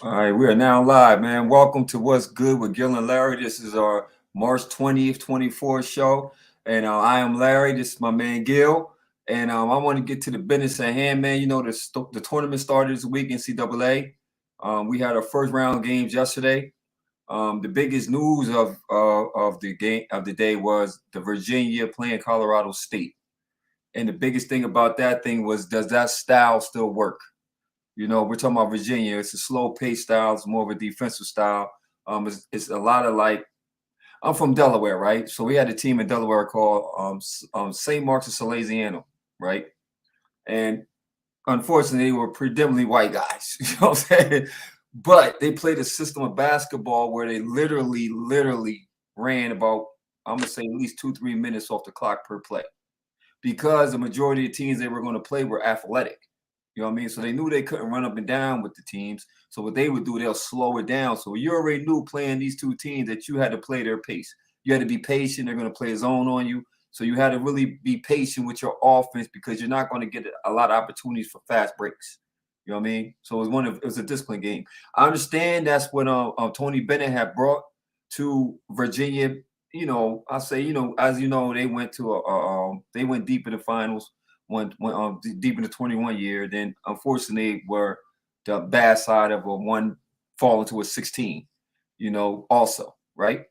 All right, we are now live, man. Welcome to What's Good with Gil and Larry. This is our March 20th, 24th show. And I am Larry. This is my man Gil. And I want to get to the business at hand, man. You know, the tournament started this week, NCAA. We had our first round games yesterday. The biggest news of the game of the day was the Virginia playing Colorado State. And the biggest thing about that thing was, does that style still work? You know, we're talking about Virginia. It's a slow pace style. It's more of a defensive style. It's a lot of like, I'm from Delaware, right? So we had a team in Delaware called St. Mark's of Salesiano, right? And unfortunately, they were predominantly white guys. You know what I'm saying? But they played a system of basketball where they literally ran about, I'm gonna say at least 2-3 minutes off the clock per play, because the majority of teams they were going to play were athletic. You know what I mean? So they knew they couldn't run up and down with the teams. So what they would do, they'll slow it down. So you already knew playing these two teams that you had to play their pace. You had to be patient. They're going to play a zone on you. So you had to really be patient with your offense, because you're not going to get a lot of opportunities for fast breaks. You know what I mean? So it was a disciplined game. I understand that's what Tony Bennett had brought to Virginia. You know, I say, you know, as you know, they went to they went deep in the finals, went deep in the 21 year. Then unfortunately were the bad side of a one fall into a 16. You know, also right.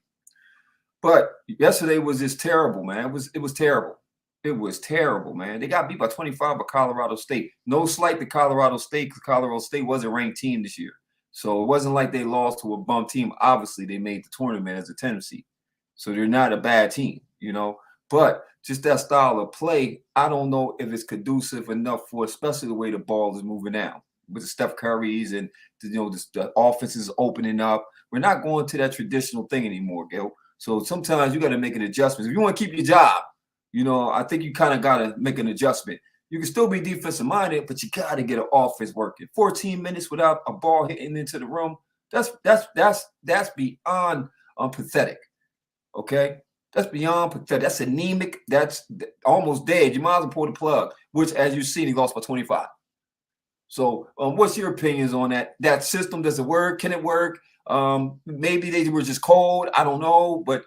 But yesterday was just terrible, man. It was terrible. It was terrible, man. They got beat by 25 by Colorado State. No slight to Colorado State, because Colorado State was a ranked team this year. So it wasn't like they lost to a bum team. Obviously, they made the tournament as a 10 seed. So they're not a bad team, you know. But just that style of play, I don't know if it's conducive enough for, especially the way the ball is moving now with the Steph Currys and the offense is opening up. We're not going to that traditional thing anymore, Gil. So sometimes you got to make an adjustment. If you want to keep your job, you know, I think you kind of got to make an adjustment. You can still be defensive minded, but you got to get an offense working. 14 minutes without a ball hitting into the room, that's beyond pathetic. Okay, that's beyond pathetic. That's anemic. That's almost dead. You might as well pull the plug. Which, as you've seen, he lost by 25. So, what's your opinions on that? That system, does it work? Can it work? Maybe they were just cold. I don't know, but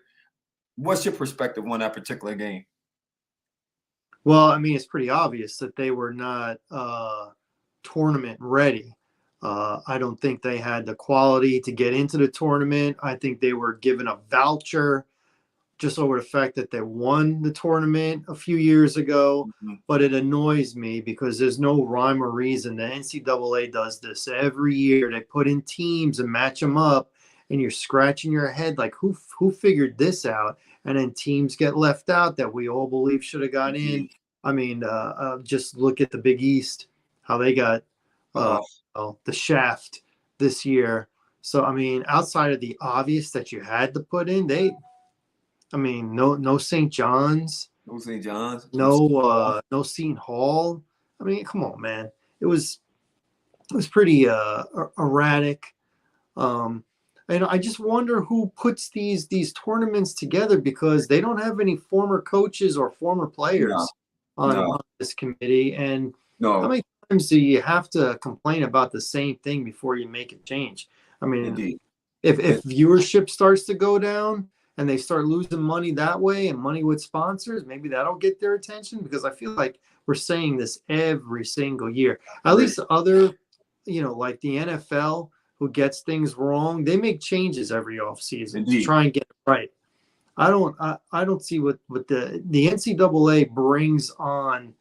what's your perspective on that particular game? Well, I mean, it's pretty obvious that they were not tournament ready. I don't think they had the quality to get into the tournament. I think they were given a voucher just over the fact that they won the tournament a few years ago. Mm-hmm. But it annoys me because there's no rhyme or reason. The NCAA does this every year. They put in teams and match them up, and you're scratching your head like, who figured this out? And then teams get left out that we all believe should have got in. I mean, just look at the Big East, how they got the shaft this year. So, I mean, outside of the obvious that you had to put in, no St. John's. No St. John's. No Seton Hall. I mean, come on, man. It was pretty erratic. And I just wonder who puts these tournaments together, because they don't have any former coaches or former players on this committee. And how many times do you have to complain about the same thing before you make a change? I mean, if viewership starts to go down and they start losing money that way, and money with sponsors, maybe that'll get their attention, because I feel like we're saying this every single year. At least other, like the NFL, who gets things wrong, they make changes every offseason to try and get it right. I don't see what the NCAA brings on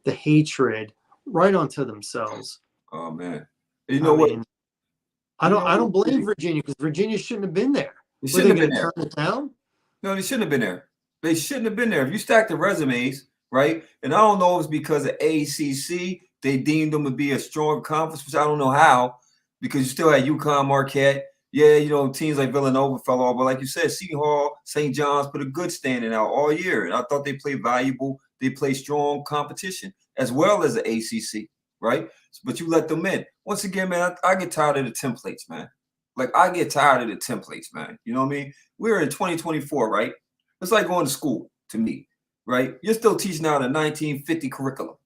the hatred right onto themselves. Oh man, you know what? I don't blame Virginia, because Virginia shouldn't have been there. They shouldn't have been there. Turn it down? No, they shouldn't have been there. They shouldn't have been there. If you stack the resumes, right? And I don't know if it's because of ACC, they deemed them to be a strong conference, which I don't know how, because you still had UConn, Marquette. Yeah, teams like Villanova fell off. But like you said, Seton Hall, St. John's put a good standing out all year. And I thought they played valuable. They played strong competition, as well as the ACC, right? But you let them in. Once again, man, I get tired of the templates, man. Like, I get tired of the templates, man. You know what I mean? We're in 2024, right? It's like going to school to me, right? You're still teaching out a 1950 curriculum,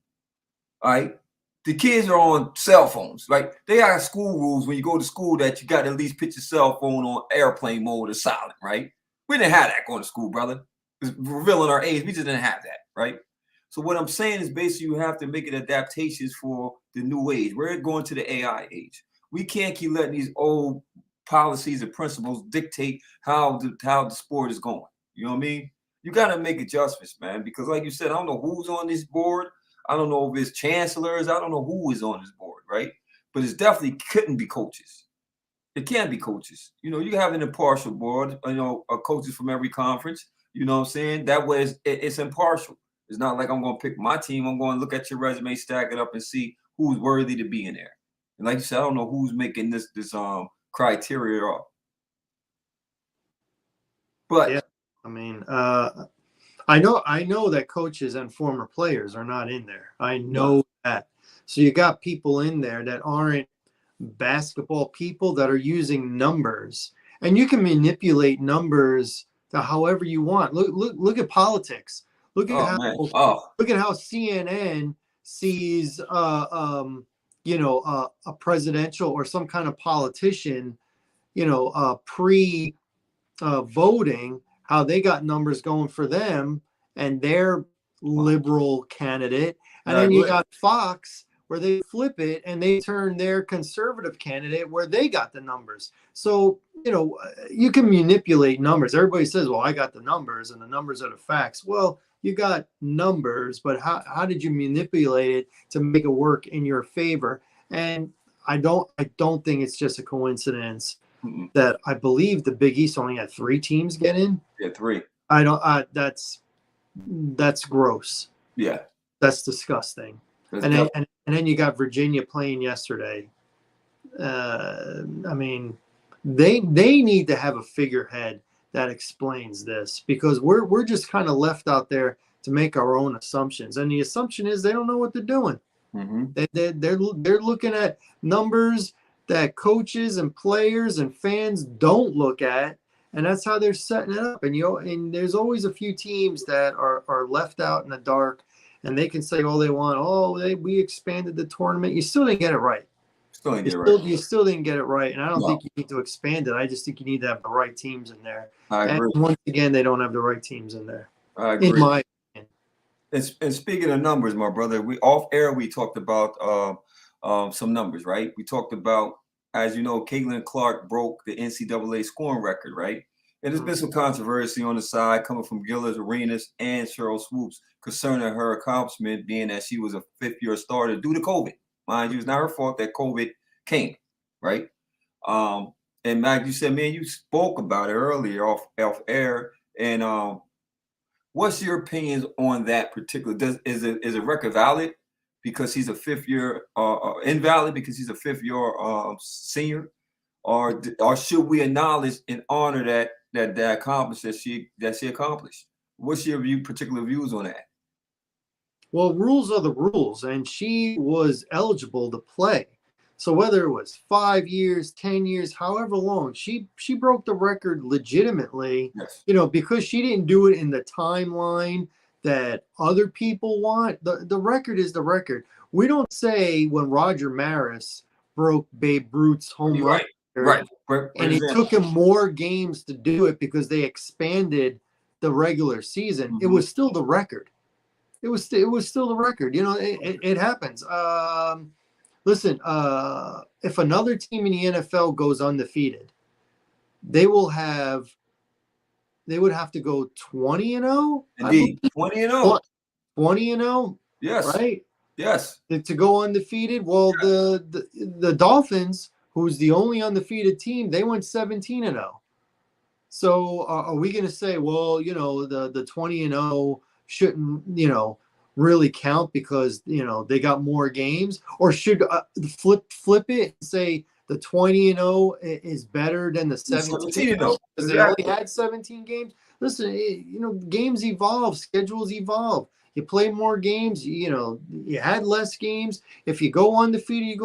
all right? the kids are on cell phones. Like they got school rules when you go to school that you got to at least put your cell phone on airplane mode or silent, right? We didn't have that going to school, brother. It's revealing our age. We just didn't have that, right? So what I'm saying is basically you have to make it adaptations for the new age. We're going to the AI age. We can't keep letting these old policies and principles dictate how the sport is going. You know what I mean? You got to make adjustments, man, because like you said, I don't know who's on this board. I don't know if it's chancellors. I don't know who is on this board, right? But it's definitely couldn't be coaches. It can't be coaches. You know, you have an impartial board, coaches from every conference. You know what I'm saying? That way it's impartial. It's not like I'm going to pick my team. I'm going to look at your resume, stack it up, and see who's worthy to be in there. And like you said, I don't know who's making this criteria up. But yeah, I mean, I know that coaches and former players are not in there. I know that. So you got people in there that aren't basketball people that are using numbers, and you can manipulate numbers to however you want. Look at politics. Look at how CNN sees a presidential or some kind of politician, pre voting, how they got numbers going for them and their liberal candidate. And then you got Fox where they flip it and they turn their conservative candidate where they got the numbers. So, you can manipulate numbers. Everybody says, well, I got the numbers and the numbers are the facts. Well, you got numbers, but how did you manipulate it to make it work in your favor? And I don't think it's just a coincidence that I believe the Big East only had 3 teams get in. Yeah, 3. I don't. That's gross. Yeah, that's disgusting. And then you got Virginia playing yesterday. I mean, they need to have a figurehead that explains this, because we're just kind of left out there to make our own assumptions, and the assumption is they don't know what they're doing. Mm-hmm. They're looking at numbers that coaches and players and fans don't look at, and that's how they're setting it up. And there's always a few teams that are left out in the dark, and they can say all they want. Oh, we expanded the tournament. You still didn't get it right. You still didn't get it right, and I don't think you need to expand it. I just think you need to have the right teams in there. I agree. And once again, they don't have the right teams in there. I agree. In my opinion. And speaking of numbers, my brother, we off air we talked about some numbers, right? We talked about, as you know, Caitlin Clark broke the NCAA scoring record, right? And there's been some controversy on the side coming from Gilles Arenas and Cheryl Swoops concerning her accomplishment, being that she was a 5th-year starter due to COVID. Mind you, it's not her fault that COVID came, right? And Mac, you said, man, you spoke about it earlier off air. And what's your opinions on that particular? Is a record valid because he's a 5th-year, invalid because he's a 5th-year senior, or should we acknowledge and honor that accomplishment that she accomplished? What's your particular views on that? Well, rules are the rules, and she was eligible to play. So whether it was 5 years, 10 years, however long, she broke the record legitimately, yes. Because she didn't do it in the timeline that other people want. The record is the record. We don't say when Roger Maris broke Babe Ruth's home run record, and it took him more games to do it because they expanded the regular season. Mm-hmm. It was still the record. It was still the record. It happens. Listen, if another team in the NFL goes undefeated, they would have to go 20-0. Indeed, 20-0. 20-0. Yes. Right. Yes. To go undefeated. Well, yes. the Dolphins, who's the only undefeated team, they went 17-0. So are we going to say, well, the 20-0 shouldn't, really count because, they got more games? Or should flip it and say the 20-0 is better than the 17-0 because they only had 17 games? Listen, games evolve, schedules evolve. You play more games, you had less games. If you go undefeated,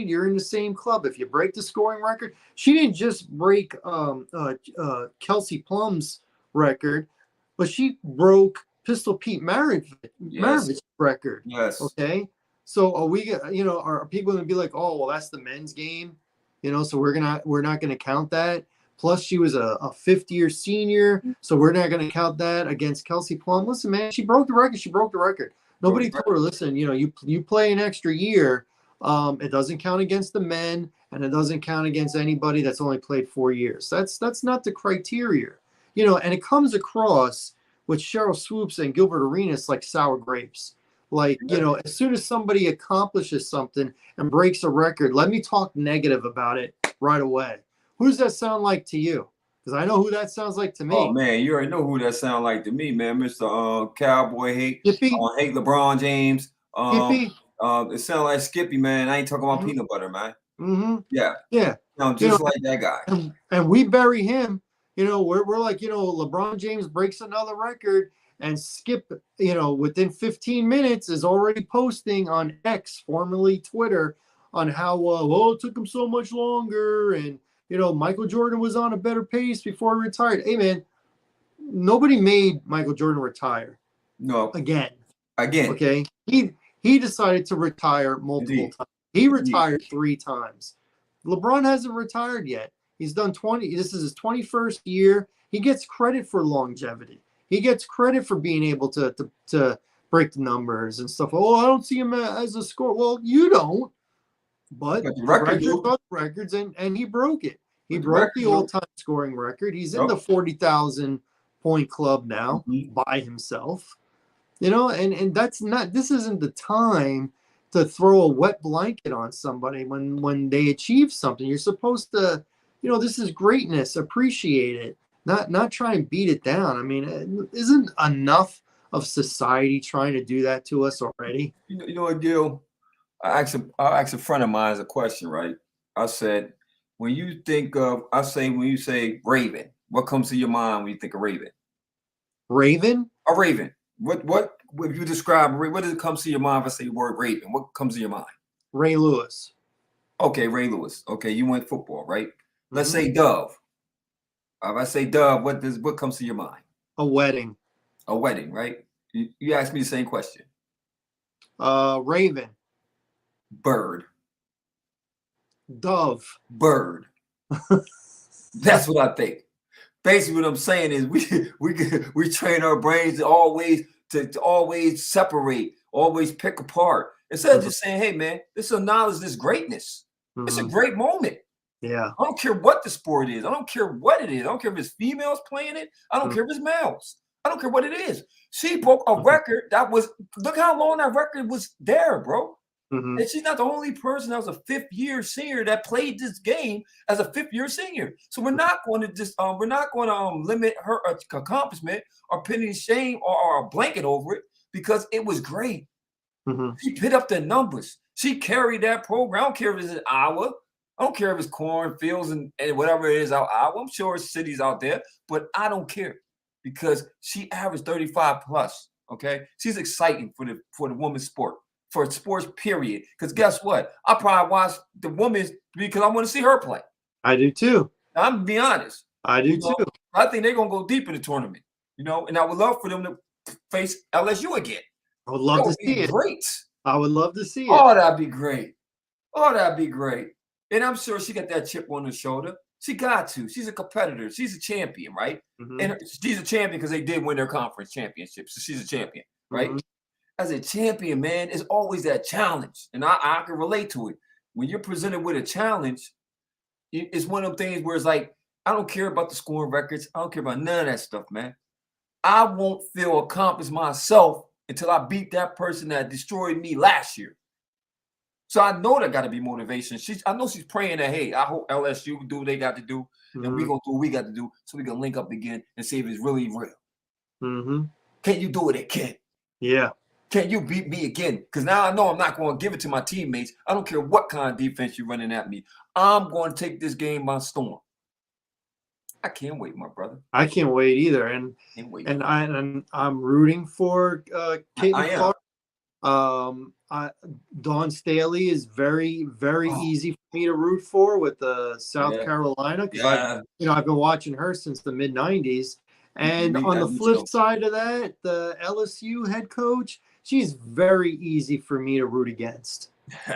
you're in the same club. If you break the scoring record, she didn't just break Kelsey Plum's record, but she broke Pistol Pete Maravich's record. Yes. Okay. So are we, are people going to be like, oh, well, that's the men's game, so we're not going to count that. Plus, she was a fifth-year senior, so we're not going to count that against Kelsey Plum. Listen, man, she broke the record. She broke the record. Nobody told her, listen, you play an extra year. It doesn't count against the men, and it doesn't count against anybody that's only played 4 years. That's not the criteria, and it comes across with Cheryl Swoops and Gilbert Arenas like sour grapes. Like, as soon as somebody accomplishes something and breaks a record, let me talk negative about it right away. Who does that sound like to you? Because I know who that sounds like to me. Oh man, you already know who that sound like to me, man. Mr. Cowboy hate LeBron James. Skippy. It sound like Skippy, man. I ain't talking about peanut butter, man. Mm-hmm. Yeah. Yeah. Just like that guy. And we bury him. We're like, LeBron James breaks another record, and Skip, within 15 minutes is already posting on X, formerly Twitter, on how it took him so much longer, and Michael Jordan was on a better pace before he retired. Hey, man, nobody made Michael Jordan retire. No. Again. Okay. He decided to retire multiple times. He retired 3 times. LeBron hasn't retired yet. He's done 20. This is his 21st year. He gets credit for longevity. He gets credit for being able to break the numbers and stuff. Oh, I don't see him as a scorer. Well, you don't. But the records, and he broke it. He broke the all-time scoring record. He's in the 40,000 point club now by himself. And that's not. This isn't the time to throw a wet blanket on somebody when they achieve something. You're supposed to, this is greatness. Appreciate it. Not try and beat it down. I mean, isn't enough of society trying to do that to us already? You know what, Gil? I asked a friend of mine a question, right? I said, when you say Raven, what comes to your mind when you think of Raven? Raven? A Raven. What if you describe what does it come to your mind if I say the word Raven? What comes to your mind? Ray Lewis. Okay, Ray Lewis. Okay, you went football, right? Let's say Dove. If I say Dove, what comes to your mind? A wedding. A wedding, right? You asked me the same question. Raven. Bird. Dove. Bird. That's what I think. Basically, what I'm saying is we train our brains to always separate, always pick apart. Instead of just saying, hey man, let's acknowledge this greatness. It's a great moment. Yeah. I don't care what the sport is. I don't care what it is. I don't care if it's females playing it. I don't care if it's males. I don't care what it is. She broke a record look how long that record was there, bro. And she's not the only person that was a 5th-year senior that played this game as a 5th-year senior. So we're not going to limit her accomplishment or put any shame or a blanket over it because it was great. She put up the numbers. She carried that program. I don't care if it's in Iowa. I don't care if it's cornfields and whatever it is out Iowa. I'm sure it's cities out there, but I don't care because she averaged 35 plus. Okay, she's exciting for the women's sport. For sports, period. Because guess what? I probably watch the women's because I want to see her play. I do too. Now, I'm gonna be honest. I do too. I think they're gonna go deep in the tournament. And I would love for them to face LSU again. I would love to see it. Great. I would love to see it. Oh, that'd be great. Oh, that'd be great. And I'm sure she got that chip on her shoulder. She got to. She's a competitor. She's a champion, right? And she's a champion because they did win their conference championship. So she's a champion, right? As a champion, man, it's always that challenge. And I can relate to it. When you're presented with a challenge, it's one of them things where it's like, I don't care about the scoring records. I don't care about none of that stuff, man. I won't feel accomplished myself until I beat that person that destroyed me last year. So I know that got to be motivation. I know she's praying that, hey, I hope LSU do what they got to do, and we're going to do what we got to do so we can link up again and see if it's really real. Can you do it again? Yeah. Can you beat me again? Because now I know I'm not going to give it to my teammates. I don't care what kind of defense you're running at me. I'm going to take this game by storm. I can't wait, my brother. I can't wait either. And I'm rooting for Caitlin Clark. Dawn Staley is very, very easy for me to root for with South Carolina because I've been watching her since the mid-'90s. And on the flip side of that, the LSU head coach, she's very easy for me to root against.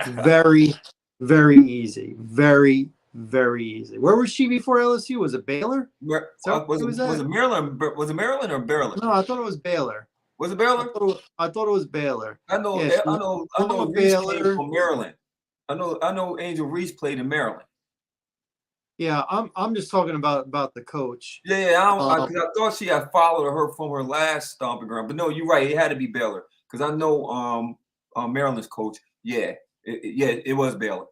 Very, very easy. Very, very easy. Where was she before LSU? Was it Baylor? Was it Maryland? Was it Maryland or Maryland? No, I thought it was Baylor. Was it Baylor? I thought it was Baylor. I know. Yeah, I know. Reese came from Maryland. I know. Angel Reese played in Maryland. Yeah, I'm just talking about the coach. Yeah, I thought she had followed her from her last stomping ground, but no, you're right. It had to be Baylor because I know Maryland's coach. Yeah, it was Baylor.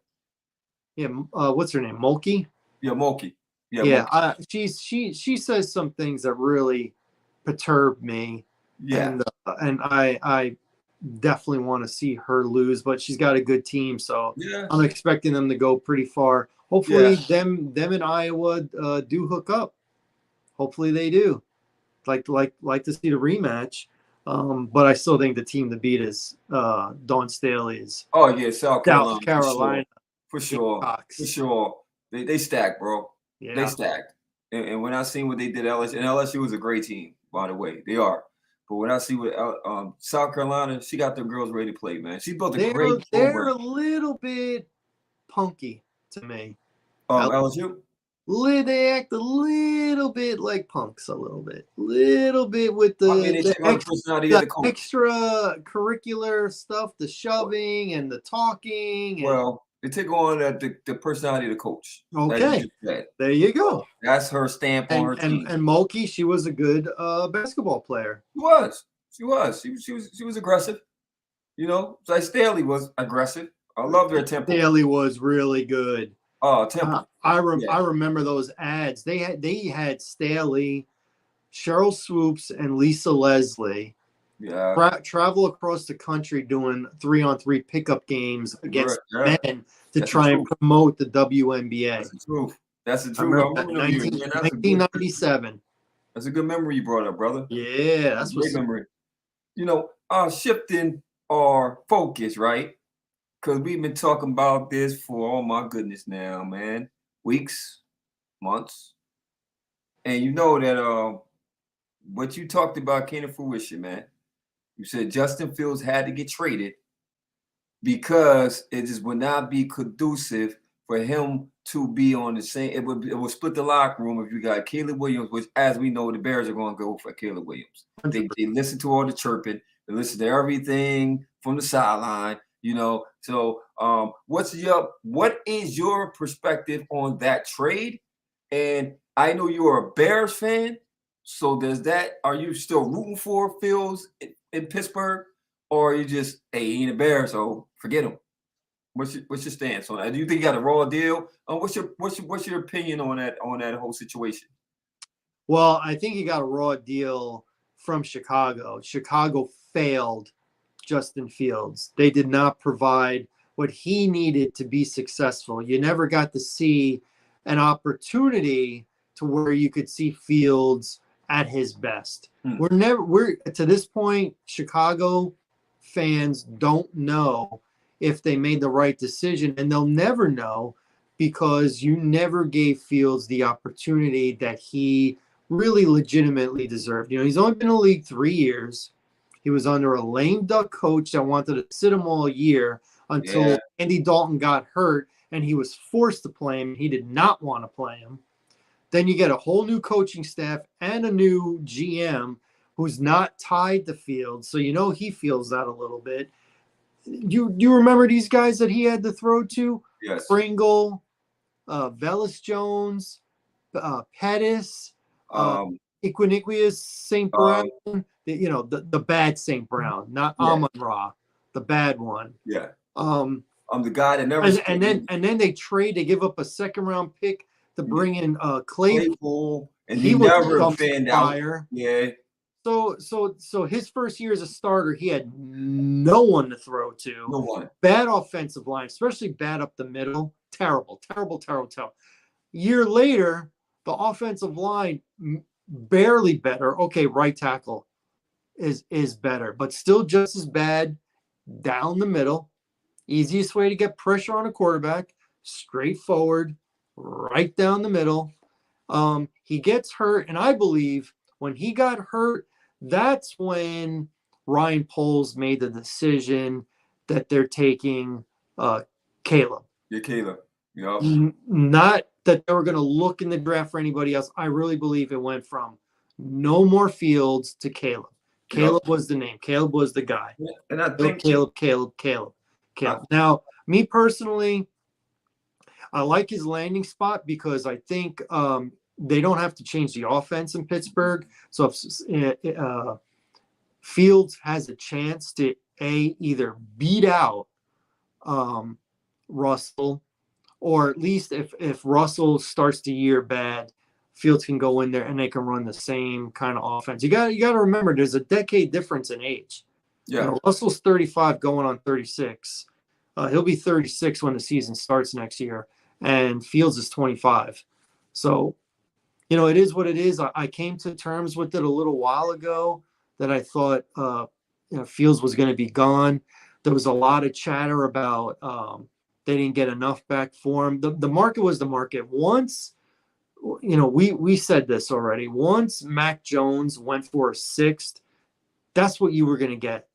Yeah, what's her name? Mulkey. Yeah, Mulkey. Yeah, she says some things that really perturb me. Yeah, and I definitely want to see her lose, but she's got a good team, so yeah. I'm expecting them to go pretty far. Hopefully, them in Iowa do hook up. Hopefully, they do. Like to see the rematch. But I still think the team to beat is Dawn Staley's. Oh yeah, South Carolina. For sure. They stacked, bro. Yeah. They stacked. And when I seen what they did LSU, and LSU was a great team, by the way. They are. But when I see what South Carolina, she got their girls ready to play, man. She built a great program. They're a little bit punky to me. LSU? They act a little bit like punks, a little bit with the extra curricular stuff, the shoving and the talking. Well, they take on the personality of the coach. Okay, there you go. That's her stamp on her team. And Mulkey, she was a good basketball player. She was aggressive. You know, like Staley was aggressive. I loved her tempo. Staley was really good. Oh, tempo. I remember those ads. They had Staley, Cheryl Swoops, and Lisa Leslie. Yeah. Travel across the country doing 3-on-3 pickup games against men to try and promote the WNBA. That's the truth. That's the truth. I remember 1997. That's a good memory you brought up, brother. Yeah, that's a great memory. You know, shifting our focus, right? Because we've been talking about this for, oh my goodness now, man. Weeks, months. And you know that what you talked about came to fruition, man. You said Justin Fields had to get traded because it just would not be conducive for him to be on the same. It would split the locker room if you got Caleb Williams, which, as we know, the Bears are going to go for Caleb Williams. They listen to all the chirping. They listen to everything from the sideline. You know, so what is your perspective on that trade? And I know you're a Bears fan, so are you still rooting for Fields in Pittsburgh, or are you just, hey, he ain't a Bear, so forget him? What's your stance on that? Do you think you got a raw deal? What's your opinion on that whole situation? Well, I think he got a raw deal from Chicago. Chicago failed Justin Fields. They did not provide what he needed to be successful. You never got to see an opportunity to where you could see Fields at his best. We're to this point, Chicago fans don't know if they made the right decision, and they'll never know because you never gave Fields the opportunity that he really legitimately deserved. You know, he's only been in the league 3 years. He was under a lame duck coach that wanted to sit him all year until Andy Dalton got hurt and he was forced to play him. He did not want to play him. Then you get a whole new coaching staff and a new GM who's not tied to Fields. So, you know, he feels that a little bit. You remember these guys that he had to throw to? Yes. Pringle, Velus Jones, Pettis, Equiniquous St. Brown, the bad St. Brown, not Amon-Ra, the bad one. Yeah. I'm the guy that never. And then they give up a second-round pick to bring in Claypool, and he never fanned out. Yeah. So his first year as a starter, he had no one to throw to. No one. Bad offensive line, especially bad up the middle. Terrible. Year later, the offensive line barely better. Okay, right tackle is better, but still just as bad down the middle. Easiest way to get pressure on a quarterback, straightforward, right down the middle. He gets hurt, and I believe when he got hurt, that's when Ryan Poles made the decision that they're taking Caleb. Yeah, Caleb. Yep. Not that they were going to look in the draft for anybody else. I really believe it went from no more Fields to Caleb. Caleb Yep. was the name. Caleb was the guy. Yeah, and I think Caleb. Now, me personally, I like his landing spot because I think they don't have to change the offense in Pittsburgh. So if Fields has a chance to either beat out Russell, or at least if Russell starts the year bad, Fields can go in there and they can run the same kind of offense. You got to remember there's a decade difference in age. yeah. You know, Russell's 35 going on 36. He'll be 36 when the season starts next year, and Fields is 25. So, you know, it is what it is. I came to terms with it a little while ago that I thought Fields was going to be gone. There was a lot of chatter about they didn't get enough back for him. The market was the market. Once, you know, we said this already. Once Mac Jones went for a sixth, that's what you were going to get.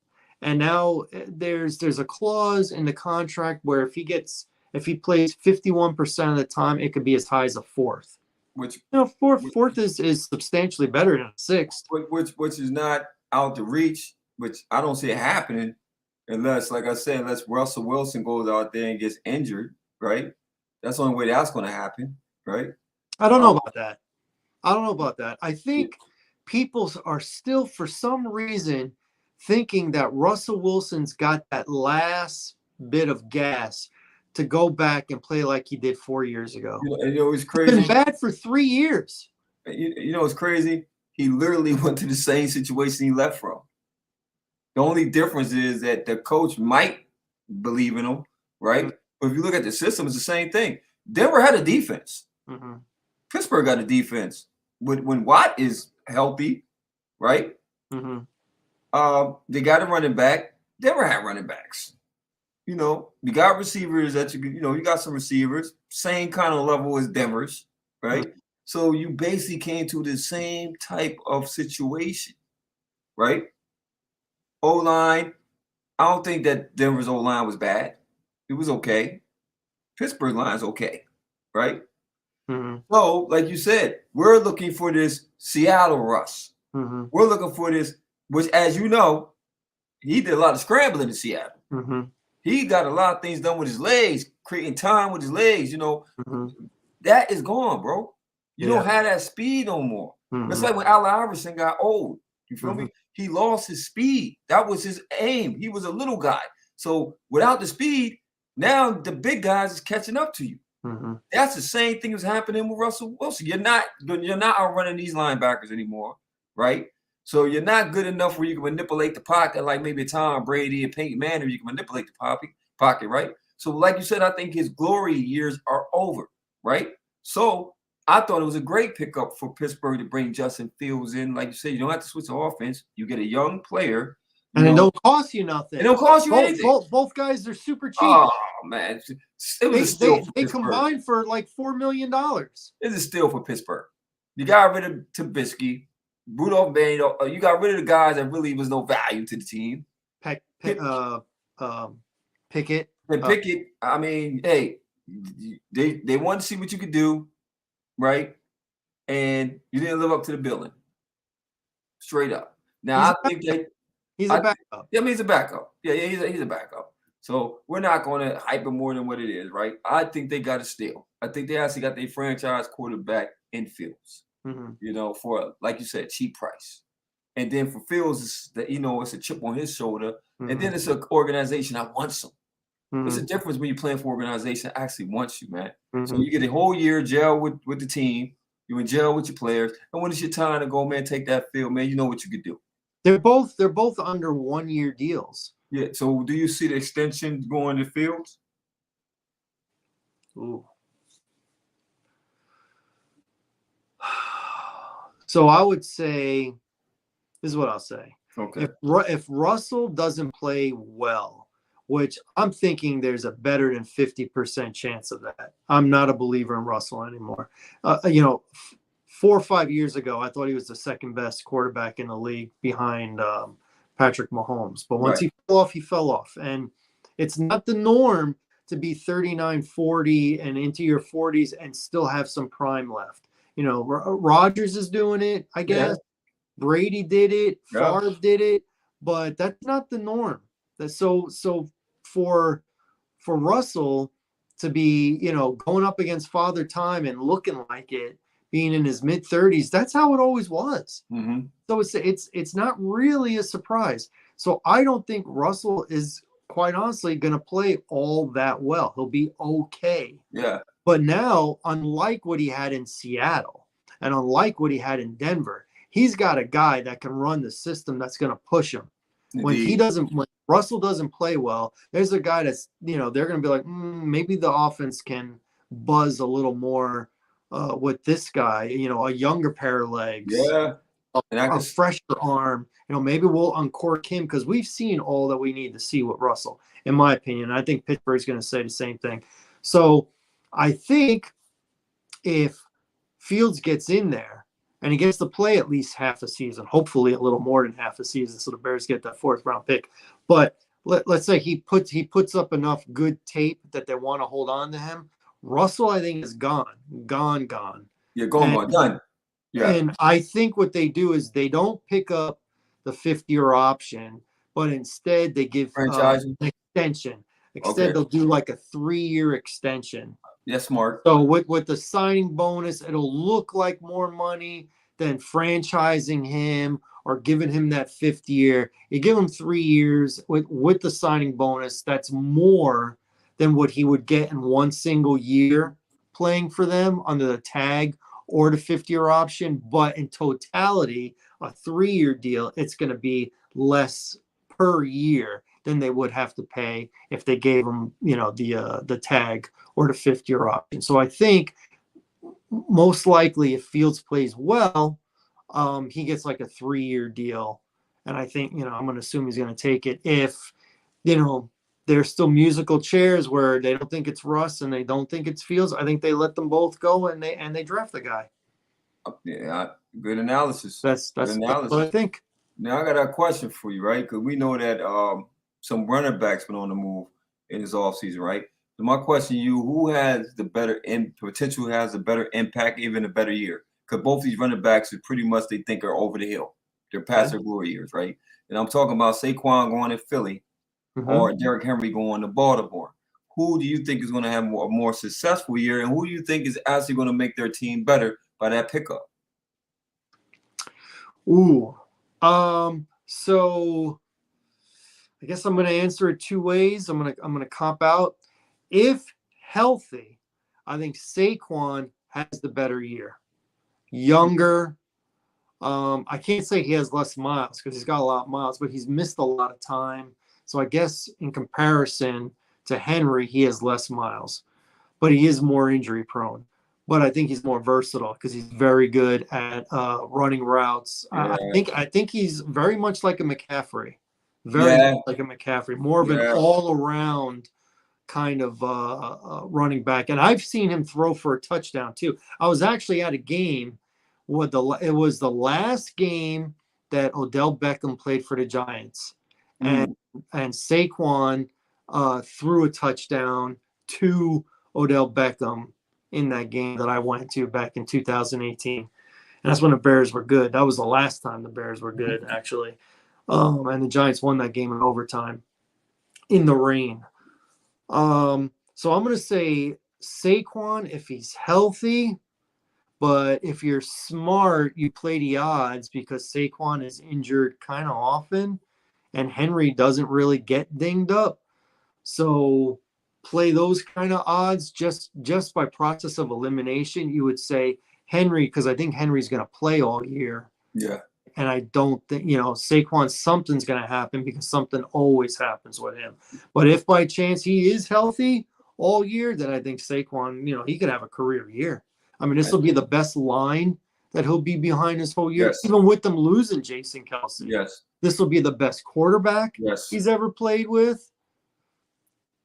And now there's a clause in the contract where if he plays 51% of the time, it could be as high as a fourth. Which, you know, fourth is substantially better than a sixth. Which is not out to reach. Which I don't see it happening unless, like I said, unless Russell Wilson goes out there and gets injured, right? That's the only way that's going to happen, right? I don't know about that. I think people are still, for some reason, thinking that Russell Wilson's got that last bit of gas to go back and play like he did 4 years ago. You know, it's crazy. He's been bad for 3 years. You know, it's crazy. He literally went to the same situation he left from. The only difference is that the coach might believe in him, right? Mm-hmm. But if you look at the system, it's the same thing. Denver had a defense. Mm-hmm. Pittsburgh got a defense. When Watt is healthy, right? Mm-hmm. They got a running back. Denver had running backs. You know, you got receivers that you got some receivers, same kind of level as Denver's, right? Mm-hmm. So you basically came to the same type of situation, right? O-line, I don't think that Denver's O-line was bad. It was okay. Pittsburgh line's okay, right? Mm-hmm. So, like you said, we're looking for this Seattle Russ. Mm-hmm. We're looking for this, which, as you know, he did a lot of scrambling in Seattle. Mm-hmm. He got a lot of things done with his legs, creating time with his legs, you know. Mm-hmm. That is gone, bro. You don't have that speed no more. Mm-hmm. It's like when Allen Iverson got old. You feel Mm-hmm. me? He lost his speed. That was his aim. He was a little guy. So without the speed, now the big guys is catching up to you. Mm-hmm. That's the same thing that's happening with Russell Wilson. You're not outrunning these linebackers anymore, right? So you're not good enough where you can manipulate the pocket like maybe Tom Brady and Peyton Manning. You can manipulate the pocket, right? So like you said, I think his glory years are over, right? So I thought it was a great pickup for Pittsburgh to bring Justin Fields in. Like you said, you don't have to switch the offense. You get a young player. And it don't cost you nothing. It don't cost you anything. Both guys are super cheap. Oh, man. It was a steal for They Pittsburgh. combined for like $4 million. It's a steal for Pittsburgh. You got rid of Trubisky, Rudolph Bando. You got rid of the guys that really was no value to the team. Pickett. And Pickett, I mean, hey, they wanted to see what you could do, right? And you didn't live up to the billing. Straight up. Now, I think that he's a backup. Yeah, I mean, he's a backup. Yeah, he's a backup. So we're not going to hype him more than what it is, right? I think they got a steal. I think they actually got their franchise quarterback in Fields, you know, for, like you said, cheap price. And then for Fields, it's a chip on his shoulder. And then it's an organization that wants him. There's a difference when you're playing for an organization that actually wants you, man. So you get a whole year gel with the team. You in gel with your players. And when it's your time to go, man, take that field, man, you know what you could do. They're both under 1 year deals. Yeah. So do you see the extension going to Fields? Ooh. So I would say, this is what I'll say. Okay. If Russell doesn't play well, which I'm thinking there's a better than 50% chance of that. I'm not a believer in Russell anymore. 4 or 5 years ago, I thought he was the second best quarterback in the league behind Patrick Mahomes. But once Right. he fell off, he fell off. And it's not the norm to be 39, 40 and into your 40s and still have some prime left. You know, Rodgers is doing it, I guess. Yeah. Brady did it, Yeah. Favre did it, but that's not the norm. That's so for Russell to be, you know, going up against Father Time and looking like it, being in his mid 30s, that's how it always was. Mm-hmm. So it's not really a surprise. So I don't think Russell is, quite honestly, going to play all that well. He'll be okay. Yeah. But now, unlike what he had in Seattle and unlike what he had in Denver, he's got a guy that can run the system that's going to push him. Indeed. When Russell doesn't play well, there's a guy that's, you know, they're going to be like, maybe the offense can buzz a little more with this guy, you know, a younger pair of legs, Yeah. And I a can fresher arm. You know, maybe we'll uncork him because we've seen all that we need to see with Russell, in my opinion. I think Pittsburgh's going to say the same thing. So I think if Fields gets in there and he gets to play at least half a season, hopefully a little more than half a season, so the Bears get that 4th round pick. But let's say he puts up enough good tape that they want to hold on to him. Russell, I think, is gone. You're going done. Yeah. And I think what they do is they don't pick up the 5th-year option, but instead they give Franchising. an extension. Okay. They'll do like a 3-year extension. Yes, smart. So with the signing bonus, it'll look like more money than franchising him or giving him that 5th year. You give him 3 years with the signing bonus. That's more than what he would get in one single year playing for them under the tag or the 5th-year option. But in totality, a 3-year deal, it's going to be less per year than they would have to pay if they gave him, you know, the tag or the 5th-year option. So I think most likely if Fields plays well, he gets like a 3-year deal. And I think, you know, I'm going to assume he's going to take it. If, you know, there's still musical chairs where they don't think it's Russ and they don't think it's Fields, I think they let them both go and they draft the guy. Yeah, good analysis. That's what I think. Now I got a question for you, right? Because we know that some running backs been on the move in this offseason, right? So my question to you, who has the better potential, has a better impact, even a better year? Because both these running backs are pretty much, they think, are over the hill. They're past their glory years, right? And I'm talking about Saquon going to Philly or Derrick Henry going to Baltimore. Who do you think is going to have a more successful year, and who do you think is actually going to make their team better by that pickup? Ooh. So I guess I'm going to answer it 2 ways. I'm going to cop out. If healthy, I think Saquon has the better year. Younger. I can't say he has less miles because he's got a lot of miles, but he's missed a lot of time. So I guess in comparison to Henry, he has less miles, but he is more injury prone. But I think he's more versatile because he's very good at running routes. Yeah. I think he's very much like a McCaffrey, much like a McCaffrey, more of an all-around kind of running back. And I've seen him throw for a touchdown too. I was actually at a game it was the last game that Odell Beckham played for the Giants, and Saquon threw a touchdown to Odell Beckham in that game that I went to back in 2018. And that's when the Bears were good. That was the last time the Bears were good, actually. And the Giants won that game in overtime in the rain. So I'm going to say Saquon if he's healthy. But if you're smart, you play the odds because Saquon is injured kind of often and Henry doesn't really get dinged up. So play those kind of odds just by process of elimination. You would say Henry, because I think Henry's going to play all year. Yeah. And I don't think, you know, Saquon, something's going to happen because something always happens with him. But if by chance he is healthy all year, then I think Saquon, you know, he could have a career year. I mean, this will be the best line that he'll be behind this whole year, even with them losing Jason Kelce. Yes. This will be the best quarterback he's ever played with.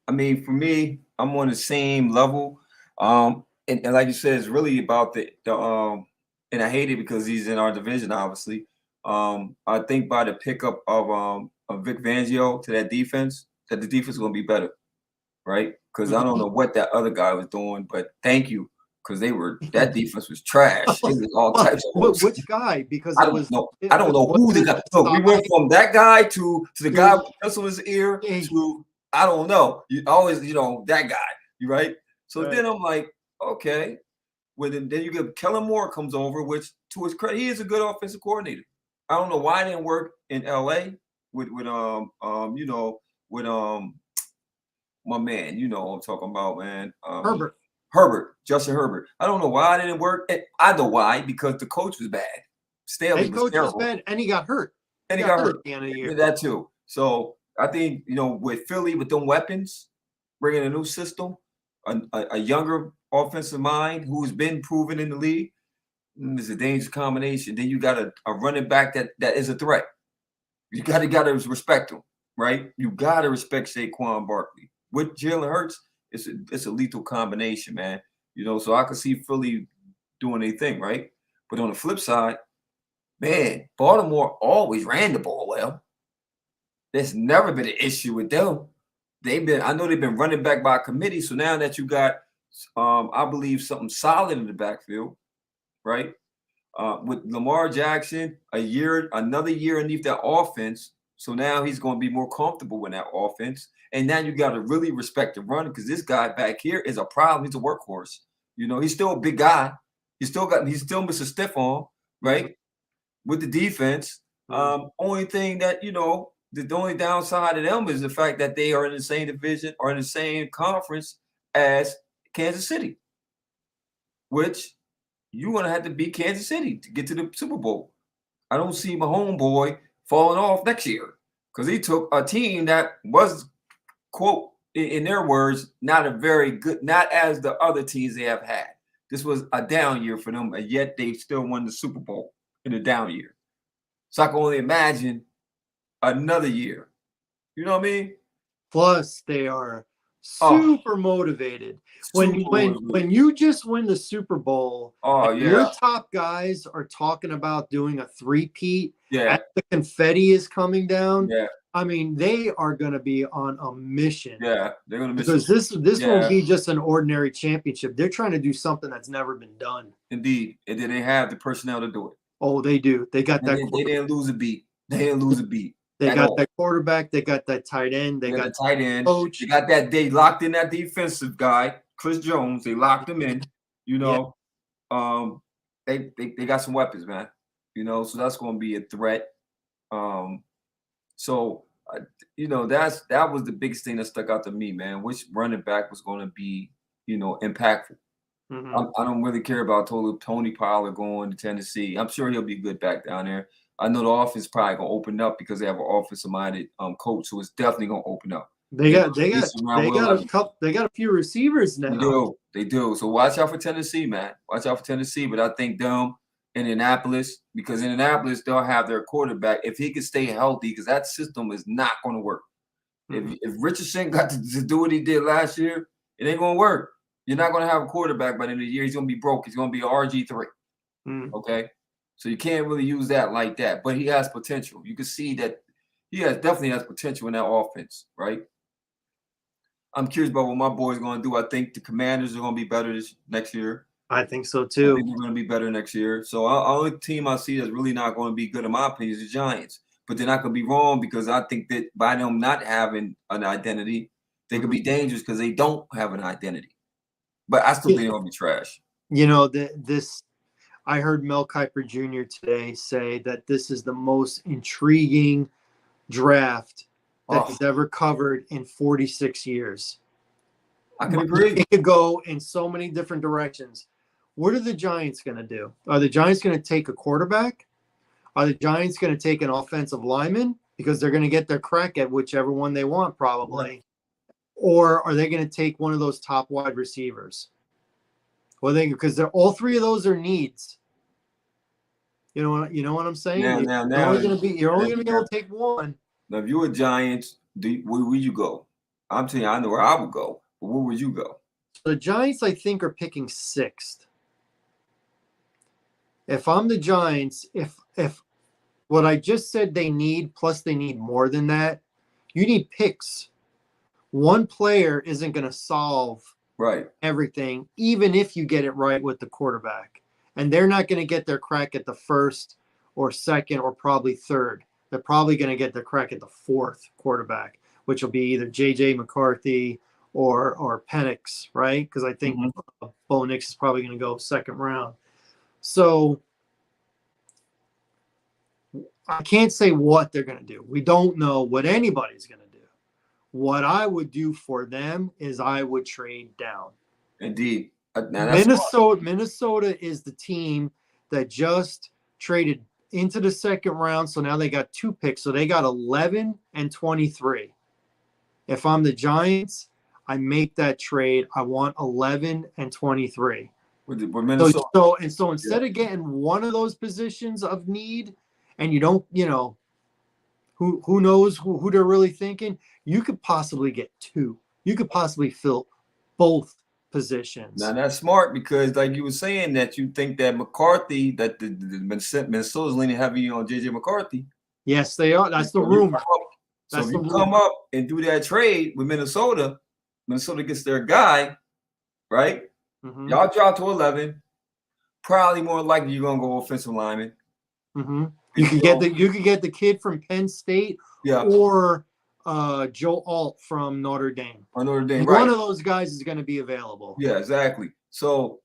I mean, for me, I'm on the same level. And like you said, it's really about the and I hate it because he's in our division, obviously. I think by the pickup of Vic Fangio to that the defense is going to be better, right? Because I don't know what that other guy was doing, but thank you, because that defense was trash. It was all types of holes. Which guy? Because I it don't was. know. I don't know who the guy. Look, we went from that guy to the guy with the pistol in his ear to I don't know. You always, that guy. You right? So then I'm like, okay. Well, then you get Kellen Moore comes over, which to his credit, he is a good offensive coordinator. I don't know why it didn't work in LA with my man, you know what I'm talking about, man. Justin Herbert. I don't know why it didn't work. I know why, because the coach was bad. Staley was terrible. Was bad, and he got hurt. And he got hurt at the end of the year. That too. So I think, with Philly, with them weapons, bringing a new system, a younger offensive mind who's been proven in the league, is a dangerous combination. Then you got a running back that is a threat. You gotta respect him, right? You gotta respect Saquon Barkley. With Jalen Hurts, it's a lethal combination, man. So I could see Philly doing their thing, right? But on the flip side, man, Baltimore always ran the ball well. There's never been an issue with them. I know they've been running back by committee. So now that you got, I believe, something solid in the backfield, right? With Lamar Jackson, another year underneath that offense. So now he's going to be more comfortable in that offense. And now you got to really respect the run, because this guy back here is a problem. He's a workhorse. He's still a big guy. He's still Mr. Stiff Arm, right? With the defense. Only thing that, the only downside of them is the fact that they are in the same division or in the same conference as Kansas City, which you're going to have to beat Kansas City to get to the Super Bowl. I don't see my homeboy falling off next year, because he took a team that was, quote, in their words, not as the other teams they have had. This was a down year for them, and yet they still won the Super Bowl in a down year. So I can only imagine another year. You know what I mean? Plus, they are super motivated. When you just win the Super Bowl, your top guys are talking about doing a three-peat. Yeah. The confetti is coming down. Yeah. I mean, they are going to be on a mission. Yeah, they're going to miss because this won't be just an ordinary championship. They're trying to do something that's never been done. Indeed, and then they have the personnel to do it. Oh, they do. They got that. They didn't lose a beat. They got that quarterback. They got that tight end. They got the tight end. Coach. They got that. They locked in that defensive guy, Chris Jones. They locked him in. They got some weapons, man. So that's going to be a threat. That was the biggest thing that stuck out to me, man. Which running back was going to be, impactful. Mm-hmm. I don't really care about Tony Pollard going to Tennessee. I'm sure he'll be good back down there. I know the offense probably gonna open up because they have an offensive-minded coach, so it's definitely gonna open up. They got a few receivers now. They do. So watch out for Tennessee, man. Watch out for Tennessee. But I think them, Indianapolis, because Indianapolis, they'll have their quarterback if he can stay healthy, because that system is not going to work. Mm-hmm. If Richardson got to do what he did last year, it ain't going to work. You're not going to have a quarterback by the end of the year. He's going to be broke. He's going to be an RG3. Okay? So you can't really use that like that. But he has potential. You can see that he definitely has potential in that offense, right? I'm curious about what my boy's going to do. I think the Commanders are going to be better next year. I think so, too. I think they're going to be better next year. So the only team I see that's really not going to be good, in my opinion, is the Giants. But then I could be wrong, because I think that by them not having an identity, they could be dangerous because they don't have an identity. But I still think they're going to be trash. I heard Mel Kiper Jr. today say that this is the most intriguing draft that he's ever covered in 46 years. I can agree. It could go in so many different directions. What are the Giants going to do? Are the Giants going to take a quarterback? Are the Giants going to take an offensive lineman? Because they're going to get their crack at whichever one they want, probably. Right. Or are they going to take one of those top wide receivers? Well, because all three of those are needs. You know what I'm saying? You're only going to be able to take one. Now, if you're a Giants, where would you go? I'm telling you, I know where I would go. But where would you go? So the Giants, I think, are picking 6th. If I'm the Giants, if what I just said they need, plus they need more than that. You need picks. One player isn't going to solve Right. everything, even if you get it right with the quarterback. And they're not going to get their crack at the first or second or probably third. They're probably going to get their crack at the fourth quarterback, which will be either J.J. McCarthy or Penix, right? Because I think Bo Nix is probably going to go second round. So I can't say what they're going to do. We don't know what anybody's going to do. What I would do for them is I would trade down. Indeed. Now that's Minnesota is the team that just traded into the second round. So now they got 2 picks. So they got 11 and 23. If I'm the Giants, I make that trade. I want 11 and 23. with Minnesota. So instead of getting one of those positions of need, and you don't, who knows who they're really thinking, you could possibly get 2. You could possibly fill both positions. Now that's smart because, like you were saying, that you think that McCarthy, that the Minnesota's leaning heavy on J.J. McCarthy. Yes, they are. That's the rumor. So if you come up and do that trade with Minnesota, Minnesota gets their guy, right? Mm-hmm. Y'all drop to 11. Probably more likely you're gonna go offensive lineman. Mm-hmm. You could get the kid from Penn State, or Joe Alt from Notre Dame. Or Notre Dame, right? One of those guys is going to be available. Yeah, exactly. So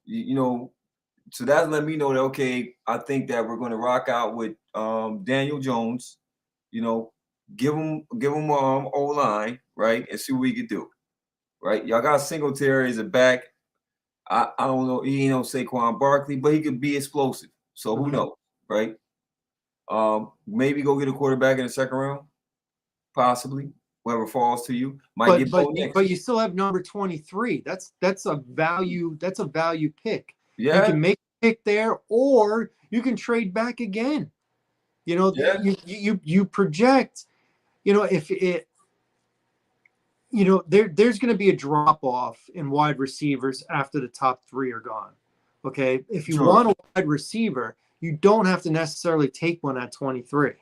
so that let me know that okay, I think that we're going to rock out with Daniel Jones. Give him O-line, right, and see what we can do. Right, y'all got Singletary as a back. I don't know. He ain't no Saquon Barkley, but he could be explosive. So who knows, right? Maybe go get a quarterback in the second round, possibly. Whoever falls to you might get Bo Nix. But you still have number 23. That's a value. That's a value pick. Yeah, you can make a pick there, or you can trade back again. You project. If it. There's going to be a drop off in wide receivers after the top 3 are gone. Okay, if you want a wide receiver, you don't have to necessarily take one at 23.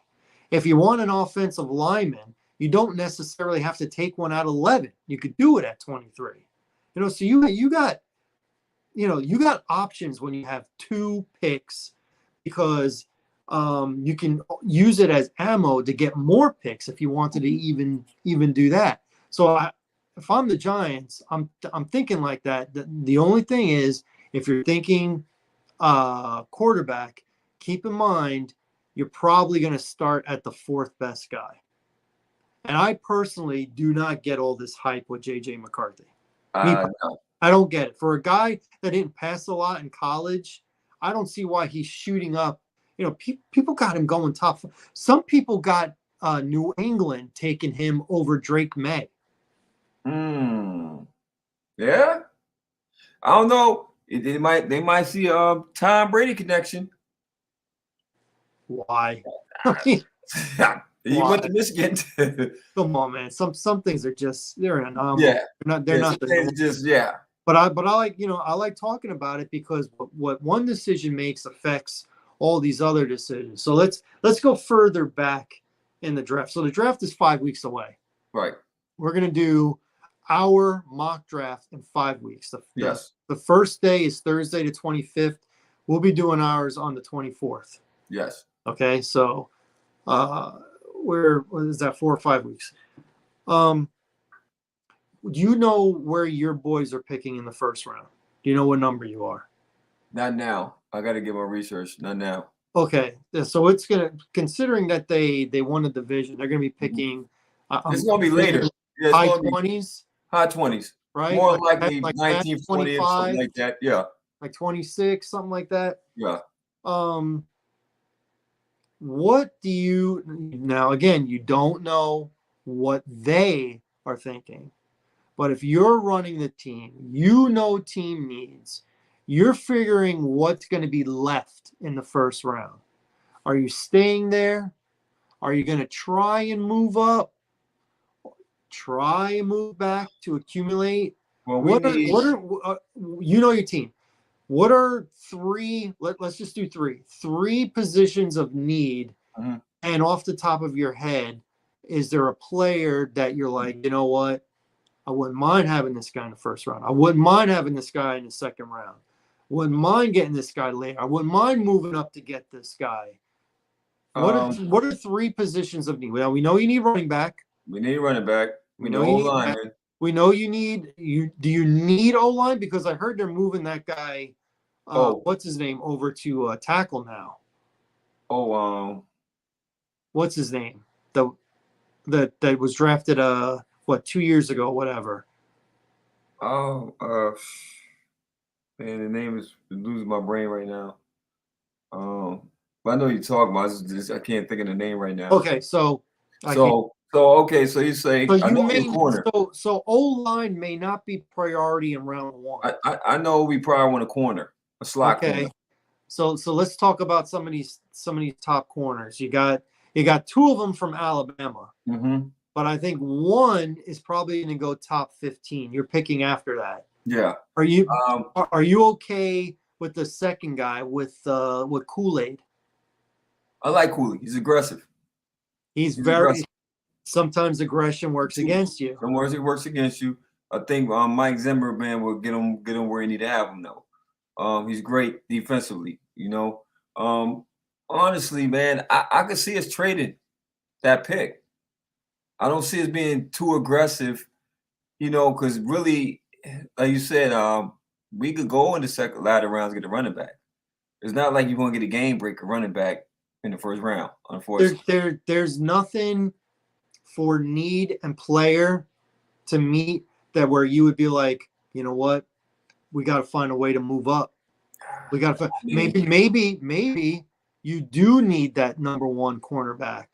If you want an offensive lineman, you don't necessarily have to take one at 11. You could do it at 23. So you got options when you have 2 picks, because you can use it as ammo to get more picks if you wanted to even do that. So if I'm the Giants, I'm thinking like that. The only thing is, if you're thinking quarterback, keep in mind you're probably going to start at the 4th best guy. And I personally do not get all this hype with J.J. McCarthy. No. I don't get it. For a guy that didn't pass a lot in college, I don't see why he's shooting up. People got him going top. Some people got New England taking him over Drake May. Yeah. I don't know. They might see a Tom Brady connection. Why? He went to Michigan. Come on, man. Some things are they're an anomaly. Yeah. They're not just But I like I like talking about it, because what one decision makes affects all these other decisions. So let's go further back in the draft. So the draft is 5 weeks away. Right. We're gonna do our mock draft in 5 weeks. The first day is Thursday the 25th. We'll be doing ours on the 24th. Yes. Okay, so what is that, 4 or 5 weeks? Do you know where your boys are picking in the first round? Do you know what number you are? Not now. I got to get my research. Not now. Okay, so it's considering that they won the division, they're gonna be picking. It's gonna be later. Yeah, high 20s. High 20s. Right. More likely 19, 20, something like that. Yeah. Like 26, something like that. Yeah. What do you now? Again, you don't know what they are thinking, but if you're running the team, team needs. You're figuring what's going to be left in the first round. Are you staying there? Are you going to try and move up? Try and move back to accumulate? Well, what are your team? What are 3? Let's just do 3. 3 positions of need And off the top of your head, is there a player that you're like, you know what? I wouldn't mind having this guy in the first round. I wouldn't mind having this guy in the second round. Wouldn't mind getting this guy later. I wouldn't mind moving up to get this guy. What are three positions of need? Well, we know you need running back. We need running back. We We need know you need O-lineman. We know you need you. Do you need O-line? Because I heard they're moving that guy. What's his name over to tackle now? What's his name? That was drafted 2 years ago, whatever. Man, the name is losing my brain right now. But I know you're talking about. I can't think of the name right now. Okay, so you say I know the corner. So O-line may not be priority in round one. I know we probably want a corner, a slot corner. So let's talk about some of these top corners. You got two of them from Alabama, but I think one is probably going to go top 15. You're picking after that. Yeah. Are you okay with the second guy with Kool-Aid? I like Kool-Aid. He's aggressive. He's very aggressive. Sometimes aggression works against you. Sometimes it works against you. I think Mike Zimmer, man, will get him where he need to have him though. He's great defensively, you know. Honestly, man, I could see us trading that pick. I don't see us being too aggressive, you know, because really, like you said, we could go in the second ladder rounds get a running back. It's not like you're going to get a game breaker running back in the first round, unfortunately. There's nothing for need and player to meet that where you would be like, you know what, we got to find a way to move up. We got to maybe you do need that number one cornerback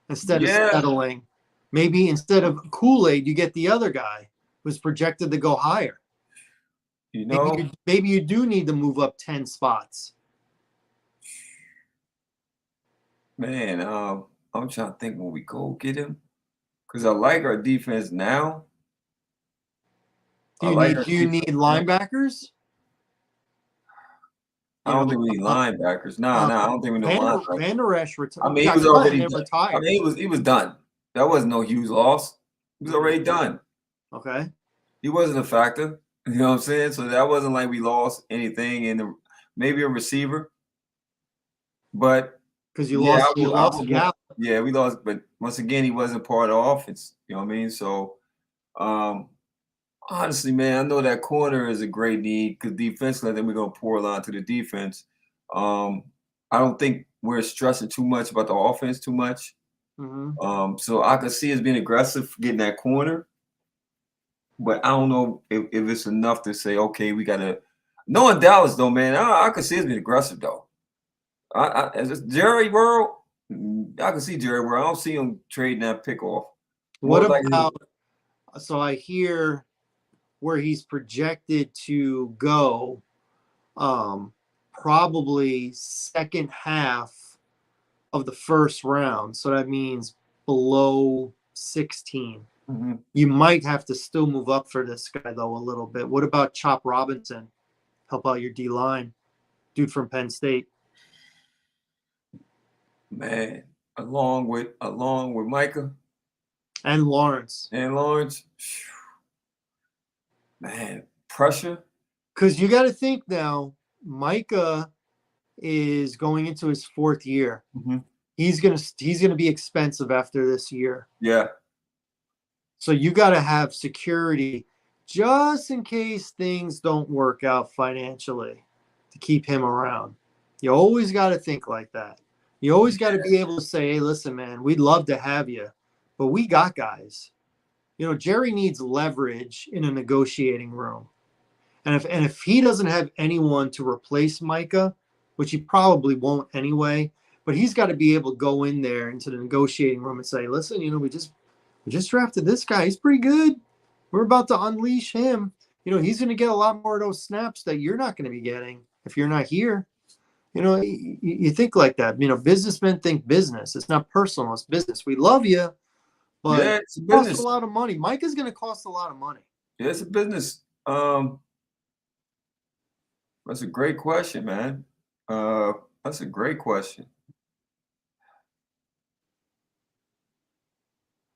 instead of settling. Maybe instead of Kool-Aid, you get the other guy who's projected to go higher. You know, maybe you do need to move up 10 spots. Man, I'm trying to think when we go get him because I like our defense now. Do you need linebackers? I don't think we need linebackers. No, I don't think we need linebackers. Van Der Esch retired. I mean, he was already retired. I mean, he was done. That wasn't no huge loss. He was already done. Okay. He wasn't a factor. You know what I'm saying? So that wasn't like we lost anything in maybe a receiver. But because you lost Gallup. Yeah, we lost, but once again, he wasn't part of the offense. You know what I mean? So honestly, man, I know that corner is a great need because defensively, then we're gonna pour a lot to the defense. I don't think we're stressing too much about the offense too much. So I could see us being aggressive getting that corner, but I don't know if it's enough to say, okay, we gotta. Knowing Dallas though, man, I could see us being aggressive though. As Jerry World, I can see Jerry World. I don't see him trading that pick off. What about? So I hear where he's projected to go, probably second half of the first round. So that means below 16. You might have to still move up for this guy though a little bit. What about Chop Robinson? Help out your D line, dude from Penn State. Man, along with Micah and Lawrence. Man, pressure. Because you got to think now, Micah is going into his fourth year. He's gonna be expensive after this year. Yeah. So you got to have security just in case things don't work out financially to keep him around. You always got to think like that. You always got to be able to say, hey, listen, man, we'd love to have you, but we got guys. You know, Jerry needs leverage in a negotiating room. And if he doesn't have anyone to replace Micah, which he probably won't anyway, but he's got to be able to go in there into the negotiating room and say, listen, you know, we just drafted this guy. He's pretty good. We're about to unleash him. You know, he's going to get a lot more of those snaps that you're not going to be getting if you're not here. You know, you think like that. You know, businessmen think business. It's not personal. It's business. We love you, but it's it costs a lot of money. Micah's going to cost a lot of money. Yeah, it's a business. That's a great question, man. That's a great question.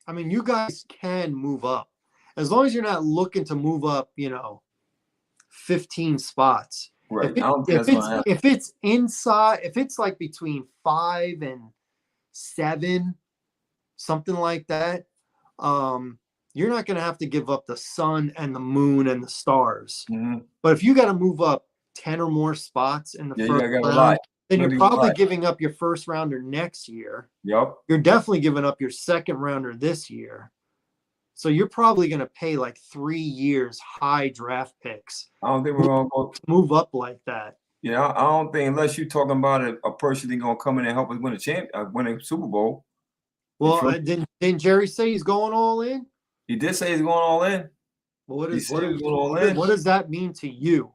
I mean, you guys can move up as long as you're not looking to move up, 15 spots. Right. I don't think that's gonna happen. If it's inside, if it's like between 5 and 7, something like that, you're not going to have to give up the sun and the moon and the stars. Mm-hmm. But if you got to move up 10 or more spots in the first round, then you're probably giving up your first rounder next year. Yep. You're definitely giving up your second rounder this year. So you're probably going to pay like 3 years high draft picks. I don't think we're going to move up like that. Yeah, I don't think, unless you're talking about a person that's going to come in and help us win a Super Bowl. Well, didn't Jerry say he's going all in? He did say he's going all in. Well, what does that mean to you?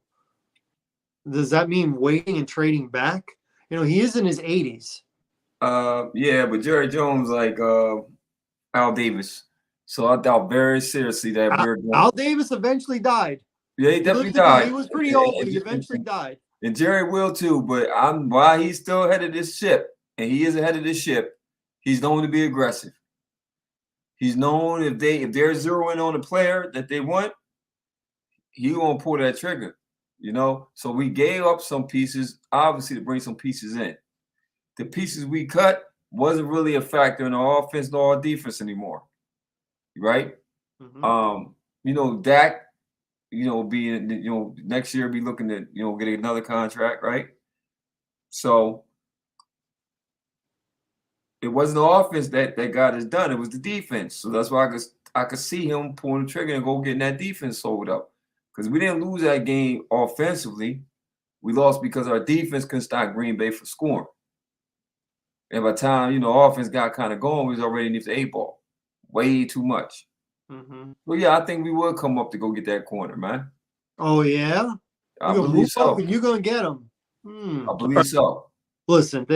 Does that mean waiting and trading back? He is in his 80s. Yeah, but Jerry Jones like Al Davis. So I doubt very seriously that we're going. Al Davis eventually died. Yeah, he definitely died. He was pretty old, but he eventually died. And Jerry will too, but while he's still head of this ship, and he is ahead of this ship, he's known to be aggressive. He's known if they're zeroing on a player that they want, he gonna pull that trigger, So we gave up some pieces, obviously, to bring some pieces in. The pieces we cut wasn't really a factor in our offense nor our defense anymore, right? Mm-hmm. Dak, being next year be looking to get another contract, right? So it wasn't the offense that got us done. It was the defense. So that's why I could see him pulling the trigger and go getting that defense sold up. Because we didn't lose that game offensively. We lost because our defense couldn't stop Green Bay from scoring. And by the time, offense got kind of going, we was already in the 8 ball. Way too much. Mm-hmm. Well, yeah, I think we will come up to go get that corner, man. Oh, yeah? I believe so. And you're going to get them. I believe so. Listen,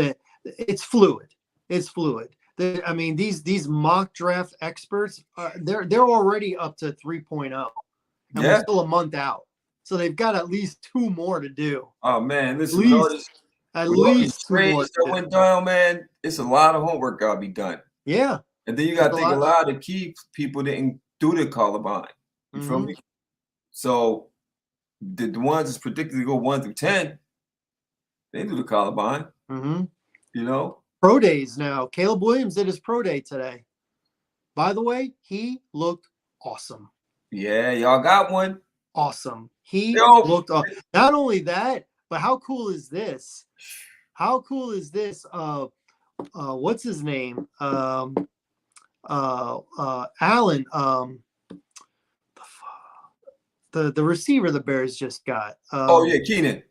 it's fluid. It's fluid. These mock draft experts, they're already up to 3.0. And we're still a month out. So they've got at least 2 more to do. Oh, man. Listen, at least 2 more that went down, man. It's a lot of homework got to be done. Yeah. And then you got to think a lot of key people didn't do the Columbine. You feel me? So the ones that's predicted to go 1 through 10, they do the Columbine. Mm-hmm. Pro days now. Caleb Williams did his pro day today. By the way, he looked awesome. Yeah, y'all got one. Awesome. He looked awesome. Not only that, but how cool is this? How cool is this? What's his name? Allen. The receiver the Bears just got. Keenan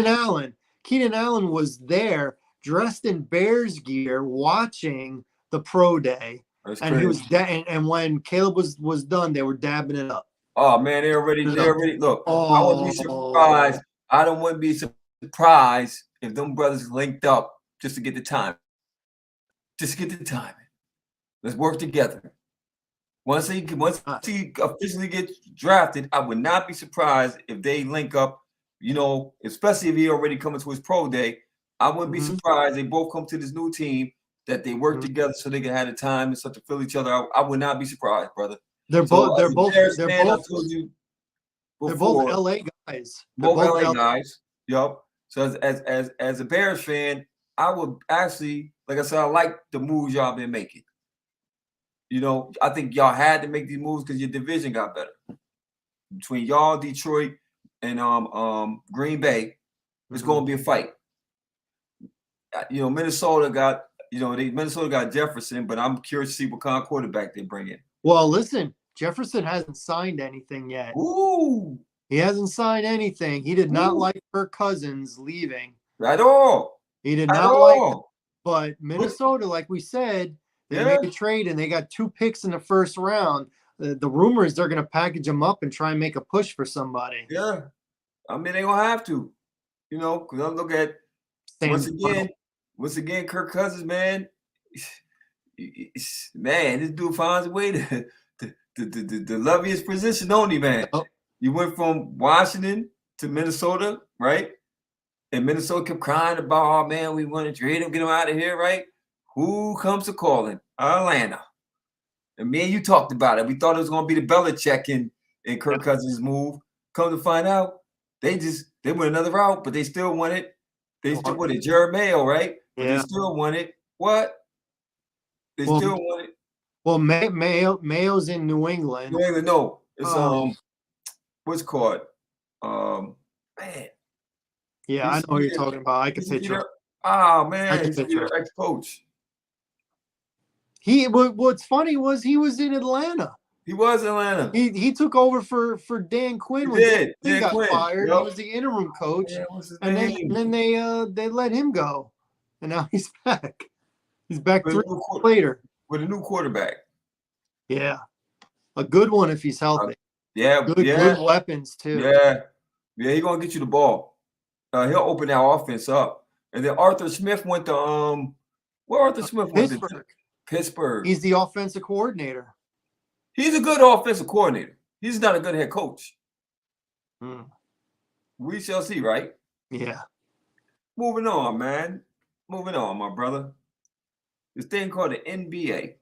Allen. Keenan Allen was there dressed in Bears gear watching the pro day. And he was and when Caleb was done, they were dabbing it up. Oh man, they already look. I wouldn't be surprised. I wouldn't be surprised if them brothers linked up just to get the time. Just get the timing. Let's work together. Once he officially gets drafted, I would not be surprised if they link up, especially if he already coming to his pro day. I wouldn't be surprised they both come to this new team, that they work together so they can have the time and stuff to fill each other out. I would not be surprised, brother. They're both LA guys. Both LA guys. Yup. So as a Bears fan, I would actually, like I said, I like the moves y'all been making. I think y'all had to make these moves because your division got better. Between y'all, Detroit, and Green Bay, it's going to be a fight. Minnesota got Jefferson, but I'm curious to see what kind of quarterback they bring in. Well, listen, Jefferson hasn't signed anything yet. Ooh. He hasn't signed anything. He did not like Kirk Cousins leaving. At all. He did not like it. But Minnesota, like we said, they made a trade and they got 2 picks in the first round. The rumor is they're going to package them up and try and make a push for somebody. Yeah. I mean, they're going to have to, because I'm looking at, once again, Kirk Cousins, man, this dude finds a way to love his position, don't he, man? Oh. You went from Washington to Minnesota, right? And Minnesota kept crying about, oh, man, we want to trade him, get him out of here, right? Who comes to calling? Atlanta. And me and you talked about it. We thought it was going to be the Belichick and Kirk Cousins move. Come to find out, they went another route, but they still won it. They still won it. Jared Mayo, right? But they still won it. What? They still won it. Well, Mayo's in New England. New England, no. It's what's it called? Man. Yeah, I know what you're talking about. I can picture. Oh man, he's their ex-coach. What's funny was he was in Atlanta. He was in Atlanta. He took over for Dan Quinn when Dan Quinn got fired. Yep. He was the interim coach, and then they let him go, and now he's back. He's back 3 years later with a new quarterback. Yeah, a good one if he's healthy. Good weapons too. Yeah, he's gonna get you the ball. He'll open that offense up. And then Arthur Smith went to where Arthur Smith went to Pittsburgh. He's the offensive coordinator. He's a good offensive coordinator. He's not a good head coach. We shall see, right? Yeah. Moving on, man. Moving on, my brother. This thing called the NBA.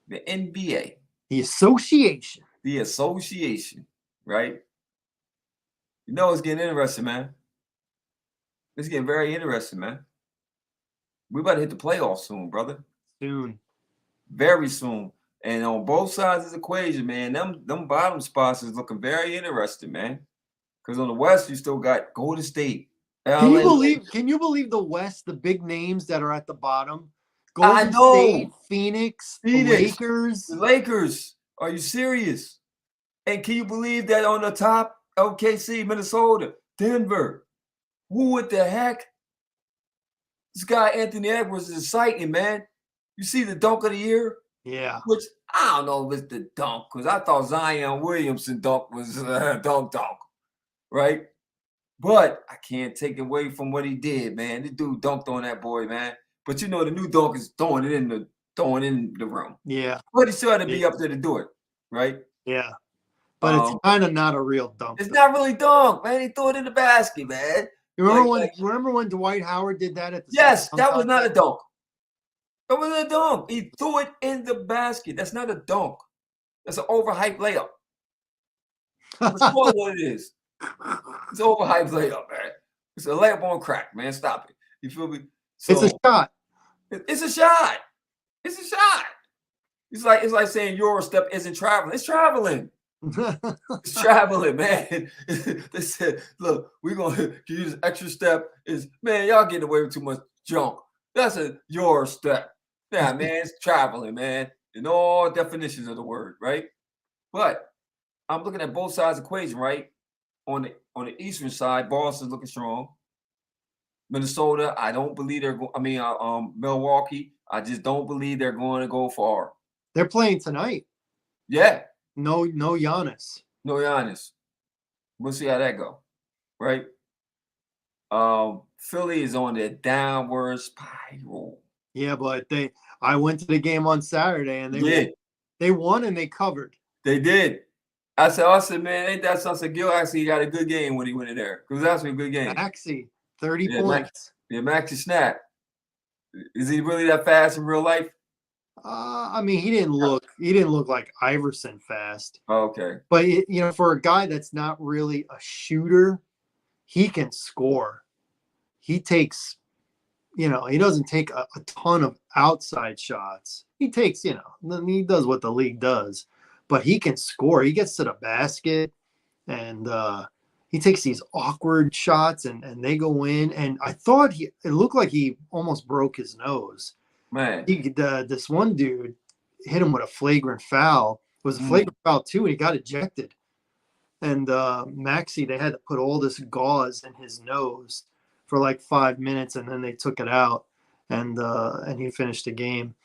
The NBA. The association. The association, right? You know it's getting interesting, man. It's getting very interesting, man. We about to hit the playoffs soon, brother. Soon. Very soon. And on both sides of the equation, man, them bottom spots is looking very interesting, man. Because on the West, you still got Golden State. Can you believe the West, the big names that are at the bottom? Golden State, Phoenix, Lakers. The Lakers. Are you serious? And can you believe that on the top, OKC, Minnesota, Denver? What the heck? This guy, Anthony Edwards, is exciting, man. You see the dunk of the year? Yeah. Which, I don't know if it's the dunk, because I thought Zion Williamson dunk was dunk, right? But I can't take away from what he did, man. This dude dunked on that boy, man. But you know, the new dunk is throwing it in the room. Yeah. But he still had to be up there to do it, right? Yeah. But it's kind of not a real dunk. It's not really dunk, man. He threw it in the basket, man. You remember when Dwight Howard did that at the Yes, that was not a dunk. That wasn't a dunk. He threw it in the basket. That's not a dunk. That's an overhyped layup. That's what it is. It's an overhyped layup, man. It's a layup on crack, man. Stop it. You feel me? So, it's a shot. It's a shot. It's a shot. It's like saying Eurostep isn't traveling. It's traveling. It's traveling, man. They said, look, we're gonna give you this extra step. Man, y'all getting away with too much junk. That's a Eurostep. Yeah, man, it's traveling, man. In all definitions of the word, right? But I'm looking at both sides of the equation, right? On the eastern side, Boston's looking strong. Minnesota, I don't believe they're going. I mean, Milwaukee, I just don't believe they're going to go far. They're playing tonight. Yeah. No Giannis. No Giannis. We'll see how that go, right? Philly is on their downward spiral. Yeah, but I went to the game on Saturday and they won and they covered. They did. I said, man, ain't that something? Gil actually got a good game when he went in there. Because that's a good game. Maxey, 30 points. Maxey snap. Is he really that fast in real life? I mean, he didn't look like Iverson fast. Oh, okay. But for a guy that's not really a shooter, he can score. He takes, he doesn't take a ton of outside shots. He takes, he does what the league does, but he can score. He gets to the basket and he takes these awkward shots and they go in. And I thought it looked like he almost broke his nose. Man, this one dude hit him with a flagrant foul. It was a flagrant foul too, and he got ejected. And Maxey, they had to put all this gauze in his nose for like 5 minutes, and then they took it out, and he finished the game.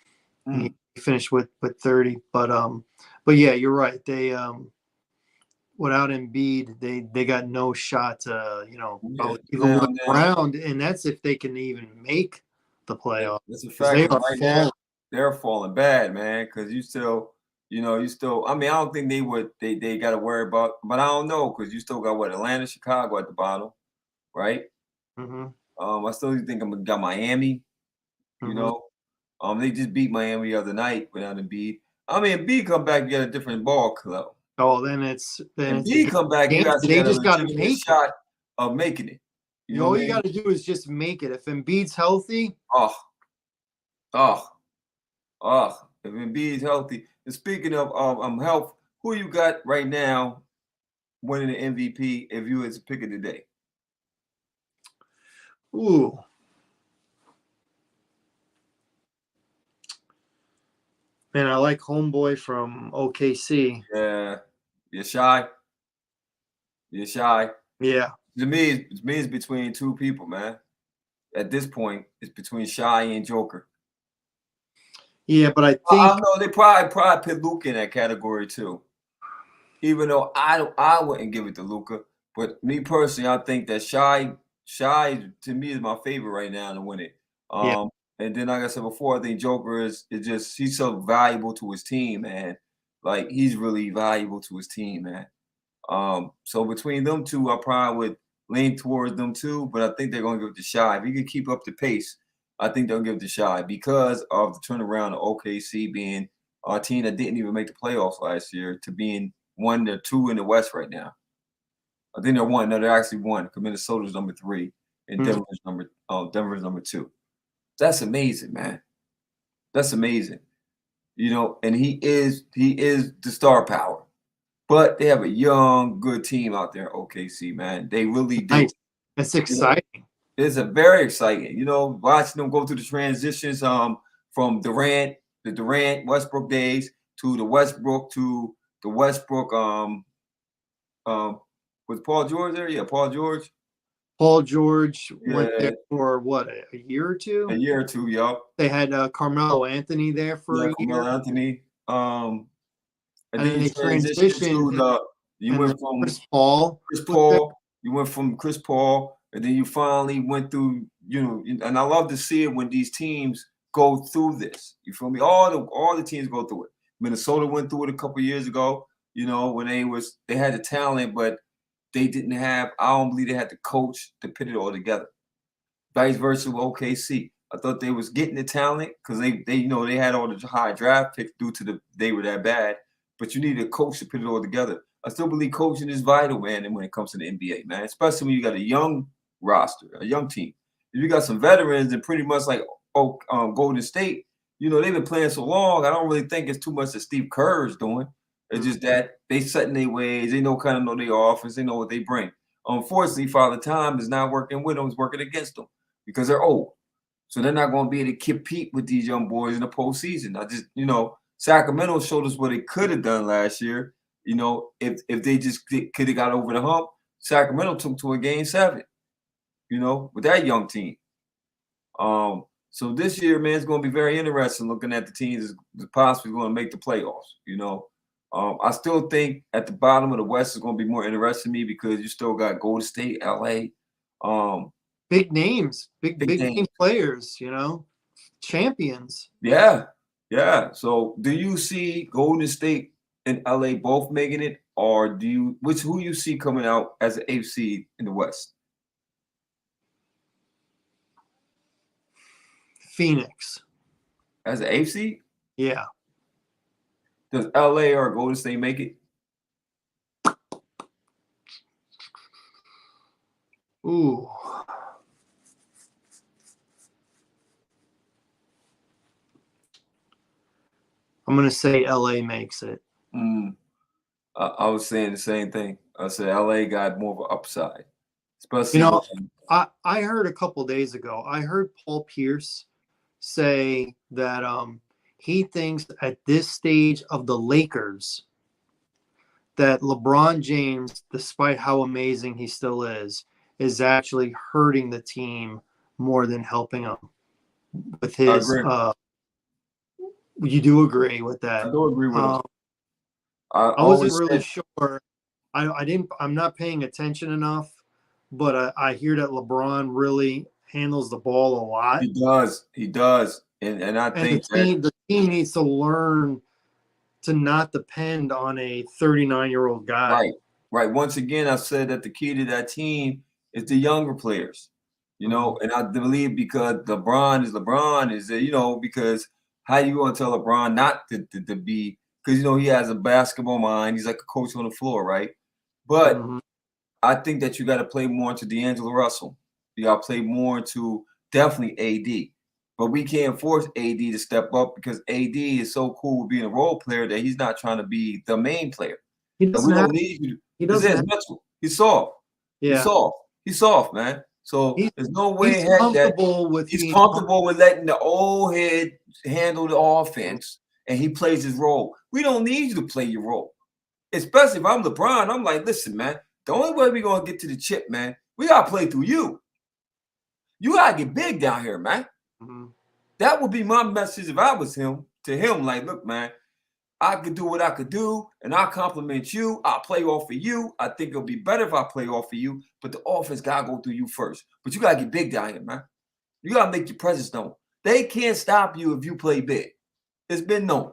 He finished with 30. But yeah, you're right. They without Embiid, they got no shot to even win around, and that's if they can even make the playoffs. That's a fact. They're falling bad, man. Because you still. I mean, I don't think they got to worry about, but I don't know because you still got Atlanta, Chicago at the bottom, right? Mm-hmm. I still think I'm got Miami, They just beat Miami the other night without Embiid. I mean, Embiid come back, you got a different ball club. Oh, then it's a Embiid come back, you game. actually They got a just got to legitimate make it. shot of making it. You know All what I you mean? got to do is just make it. If Embiid's healthy, Oh, oh, oh. If Embiid's healthy. And speaking of health, who you got right now winning the MVP if you was to pick it today? ooh, man, I like homeboy from OKC. Yeah, you're shy. You're shy. Yeah, To me, it's between two people, man. At this point, it's between Shy and Joker. yeah, but I I think know they probably put Luka in that category too. Even though I wouldn't give it to Luka, but me personally, I think that Shy to me is my favorite right now to win it. yeah, And then like I said before, I think Joker is just he's so valuable to his team, man. Like he's really valuable to his team, man. So between them two, I probably would lean towards them two, but I think they're going to give it to Shy. If he can keep up the pace, I think they'll give it to Shy because of the turnaround of OKC being a team that didn't even make the playoffs last year to being 1 or 2 in the West right now. I think they're 1. No, they're actually 1. Because Minnesota's number 3 and Mhm. Denver's number 2. That's amazing, man. That's amazing. You know, and he is the star power. But they have a young, good team out there in OKC, man. They really do. nice. It's You know, exciting. it's a very exciting. You know, watching them go through the transitions from the Durant Westbrook days to the Westbrook was Paul George there? Yeah, Paul George. Paul George went there Yeah, for what, a year or a two? year or two, yup. They had Carmelo Anthony there for Yeah, a year, Carmelo Anthony. And and then then you they transition to transitioned, you and then went from Chris Paul Chris was there. Paul. You went from Chris Paul, and then you finally went through. You know, and I love to see it when these teams go through this. You feel me? All the teams go through it. Minnesota went through it a couple years ago. You know, when they had the talent, but they didn't have. I don't believe they had the coach to put it all together. Vice versa with OKC. I thought they was getting the talent because they you know they had all the high draft picks due to they were that bad, but you need a coach to put it all together. I still believe coaching is vital, man, and when it comes to the NBA, man, especially when you got a young roster, a young team. If you got some veterans and pretty much like Golden State, you know they've been playing so long. I don't really think it's too much that Steve Kerr is doing. It's just that they set in their ways. They know their offense. They know what they bring. Unfortunately, Father Time is not working with them. It's working against them because they're old. So they're not going to be able to compete with these young boys in the postseason. Sacramento showed us what they could have done last year. You know, if they just could have got over the hump, Sacramento took to a game 7. You know, with that young team. So this year, man, it's going to be very interesting looking at the teams that possibly going to make the playoffs. You know, I still think at the bottom of the West is going to be more interesting to me because you still got Golden State, LA. Big names, big Big big game. name players, champions. Yeah, yeah. So, do you see Golden State and LA both making it, or who you see coming out as an 8th seed in the West Phoenix. as an 8th seed? Yeah. Does LA or Golden State make it? Ooh. I'm gonna say LA makes it. Mm, I was saying the same thing. I said LA got more of an upside, You especially know, when I heard a couple days ago, I heard Paul Pierce say that he thinks at this stage of the Lakers that LeBron James, despite how amazing he still is actually hurting the team more than helping them with I his agree. you do agree with I that. do agree with him. Um, I I wasn't always really said sure. I'm not paying attention enough, but I hear that LeBron really handles the ball a lot. he does. He does. And I And the think that team needs to learn to not depend on a 39-year-old guy. right, right. Once again, I said that the key to that team is the younger players. You know, and I believe because LeBron is LeBron is that, you know, because how you gonna tell LeBron not to be, because you know he has a basketball mind, he's like a coach on the floor, right? But Mm-hmm. I think that you got to play more into D'Angelo Russell. You got to play more into definitely AD. But we can't force AD to step up because AD is so cool with being a role player that he's not trying to be the main player. He And doesn't we have. don't need you. He It's doesn't his have. mental. He's soft. He's Yeah. soft. He's soft, man. So He's there's no way he's in heck that comfortable with he's being. comfortable with letting the old head handle the offense and he plays his role. We don't need you to play your role. Especially if I'm LeBron, I'm like, listen, man, the only way we're gonna get to the chip, man, we gotta play through you. You gotta get big down here, man. Mm-hmm. That would be my message if I was him to him. Like, look, man, I could do what I could do, and I compliment you. I'll play off of you. I think it'll be better if I play off of you, but the offense gotta go through you first. But you gotta get big down here, man. You gotta make your presence known. They can't stop you if you play big. It's been known.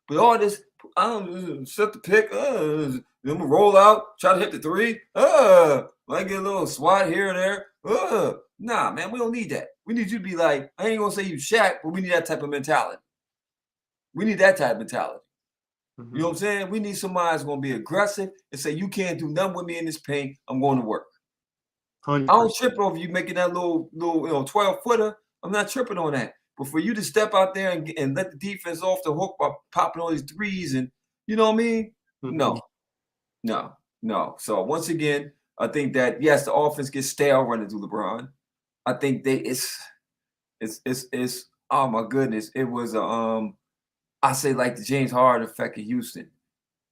But all this, I don't set the pick, then we roll out, try to hit the three, might get a little swat here and there. Nah, man, we don't need that. We need you to be like, I ain't gonna say you Shaq, but we need that type of mentality. We need that type of mentality. Mm-hmm. You know what I'm saying? We need somebody that's gonna be aggressive and say, you can't do nothing with me in this paint. I'm going to work. 100%. I don't trip over you making that little 12-footer. I'm not tripping on that. But for you to step out there and let the defense off the hook by popping all these threes and you know what I mean? Mm-hmm. No. So once again, I think that yes, the offense gets stale running through LeBron. I think it's oh my goodness. It was I say like the James Harden effect in Houston.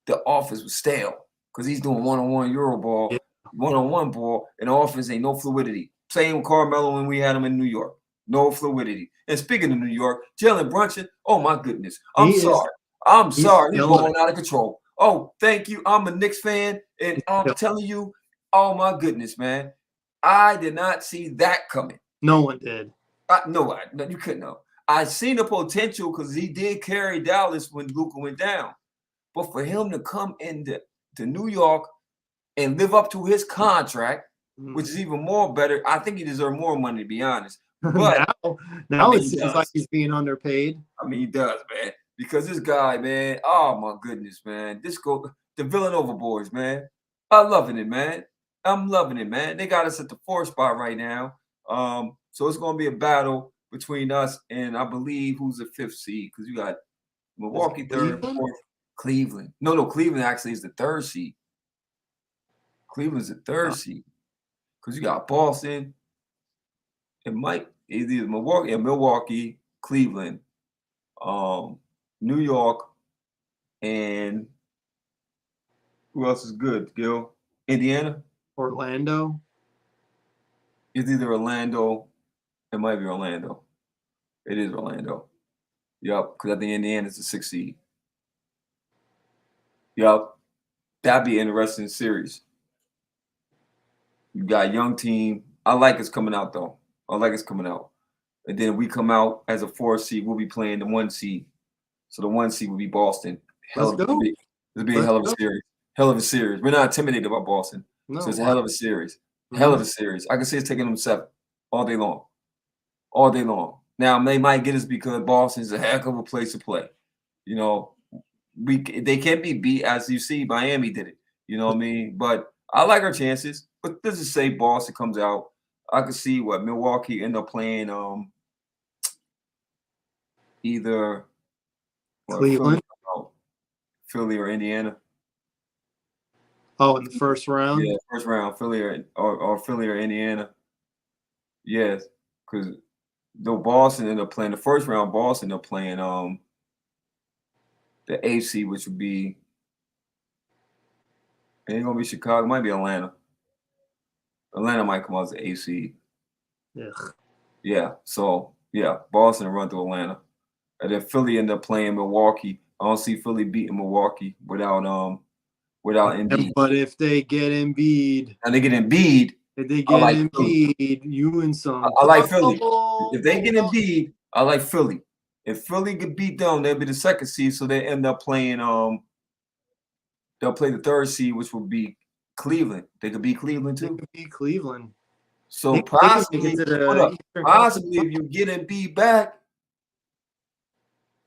The offense was stale because he's doing one-on-one Euro ball, Yeah. one-on-one ball, and the offense ain't no fluidity. Same with Carmelo when we had him in New York. No fluidity. And speaking of New York, Jalen Brunson, oh my goodness. I'm He is. sorry. I'm He's sorry. He's killing going out of control. Oh, thank you. I'm a Knicks fan, and I'm it. telling you, oh my goodness, man. I did not see that coming. No one did. No, you couldn't know. I seen the potential because he did carry Dallas when Luka went down. But for him to come into New York and live up to his contract, which is even more better, I think he deserves more money, to be honest. But now I mean, it seems like he's being underpaid. I mean, he does, man. Because this guy, man, oh my goodness, man. The Villanova boys, man. I'm loving it, man. I'm loving it, man. They got us at the 4th spot right now. So it's gonna be a battle between us and I believe who's the 5th seed, because you got Milwaukee 3rd, 4th, Cleveland. No, Cleveland actually is the 3rd seed. Cleveland's the 3rd seed. Because you got Boston. It might either Milwaukee, Cleveland, New York, and who else is good, Gil? Indiana? Orlando. It's either Orlando. It might be Orlando. It is Orlando. Yep, because I think Indiana's the 6th seed. Yep. That'd be an interesting series. You got a young team. I like us coming out, though. I like us coming out. And then we come out as a 4th seed. We'll be playing the 1 seed. So the 1 seed will be Boston. Let's go. It'll be a hell of a series. Hell of a series. We're not intimidated by Boston. No, so it's a hell of a series. Mm-hmm. Hell of a series. I can see it's taking them 7 all day long. All day long. Now they might get us because Boston's a heck of a place to play. You know, they can't be beat as you see Miami did it. You know what I mean? But I like our chances. But let's just say Boston comes out. I could see what Milwaukee end up playing either Cleveland. Philly or Indiana. Oh, in the first round? Yeah, first round, Philly or Philly or Indiana. Yes, because though Boston ended up playing the first round, Boston ended up playing the AC, which would be it ain't gonna be Chicago, it might be Atlanta. Atlanta might come out as the AC. Ugh. Yeah, so yeah, Boston run through Atlanta. And then Philly ended up playing Milwaukee. I don't see Philly beating Milwaukee without Embiid. But if they get Embiid, and they get Embiid, you and some. I like Philly. If they get Embiid, I like Philly. If Philly get beat down, they'll be the 2nd seed, so they end up playing. They'll play the 3rd seed, which will be Cleveland. They could beat Cleveland too. They could beat Cleveland. So They can make it possibly, to hold the up, Eastern Conference. possibly if you get Embiid back,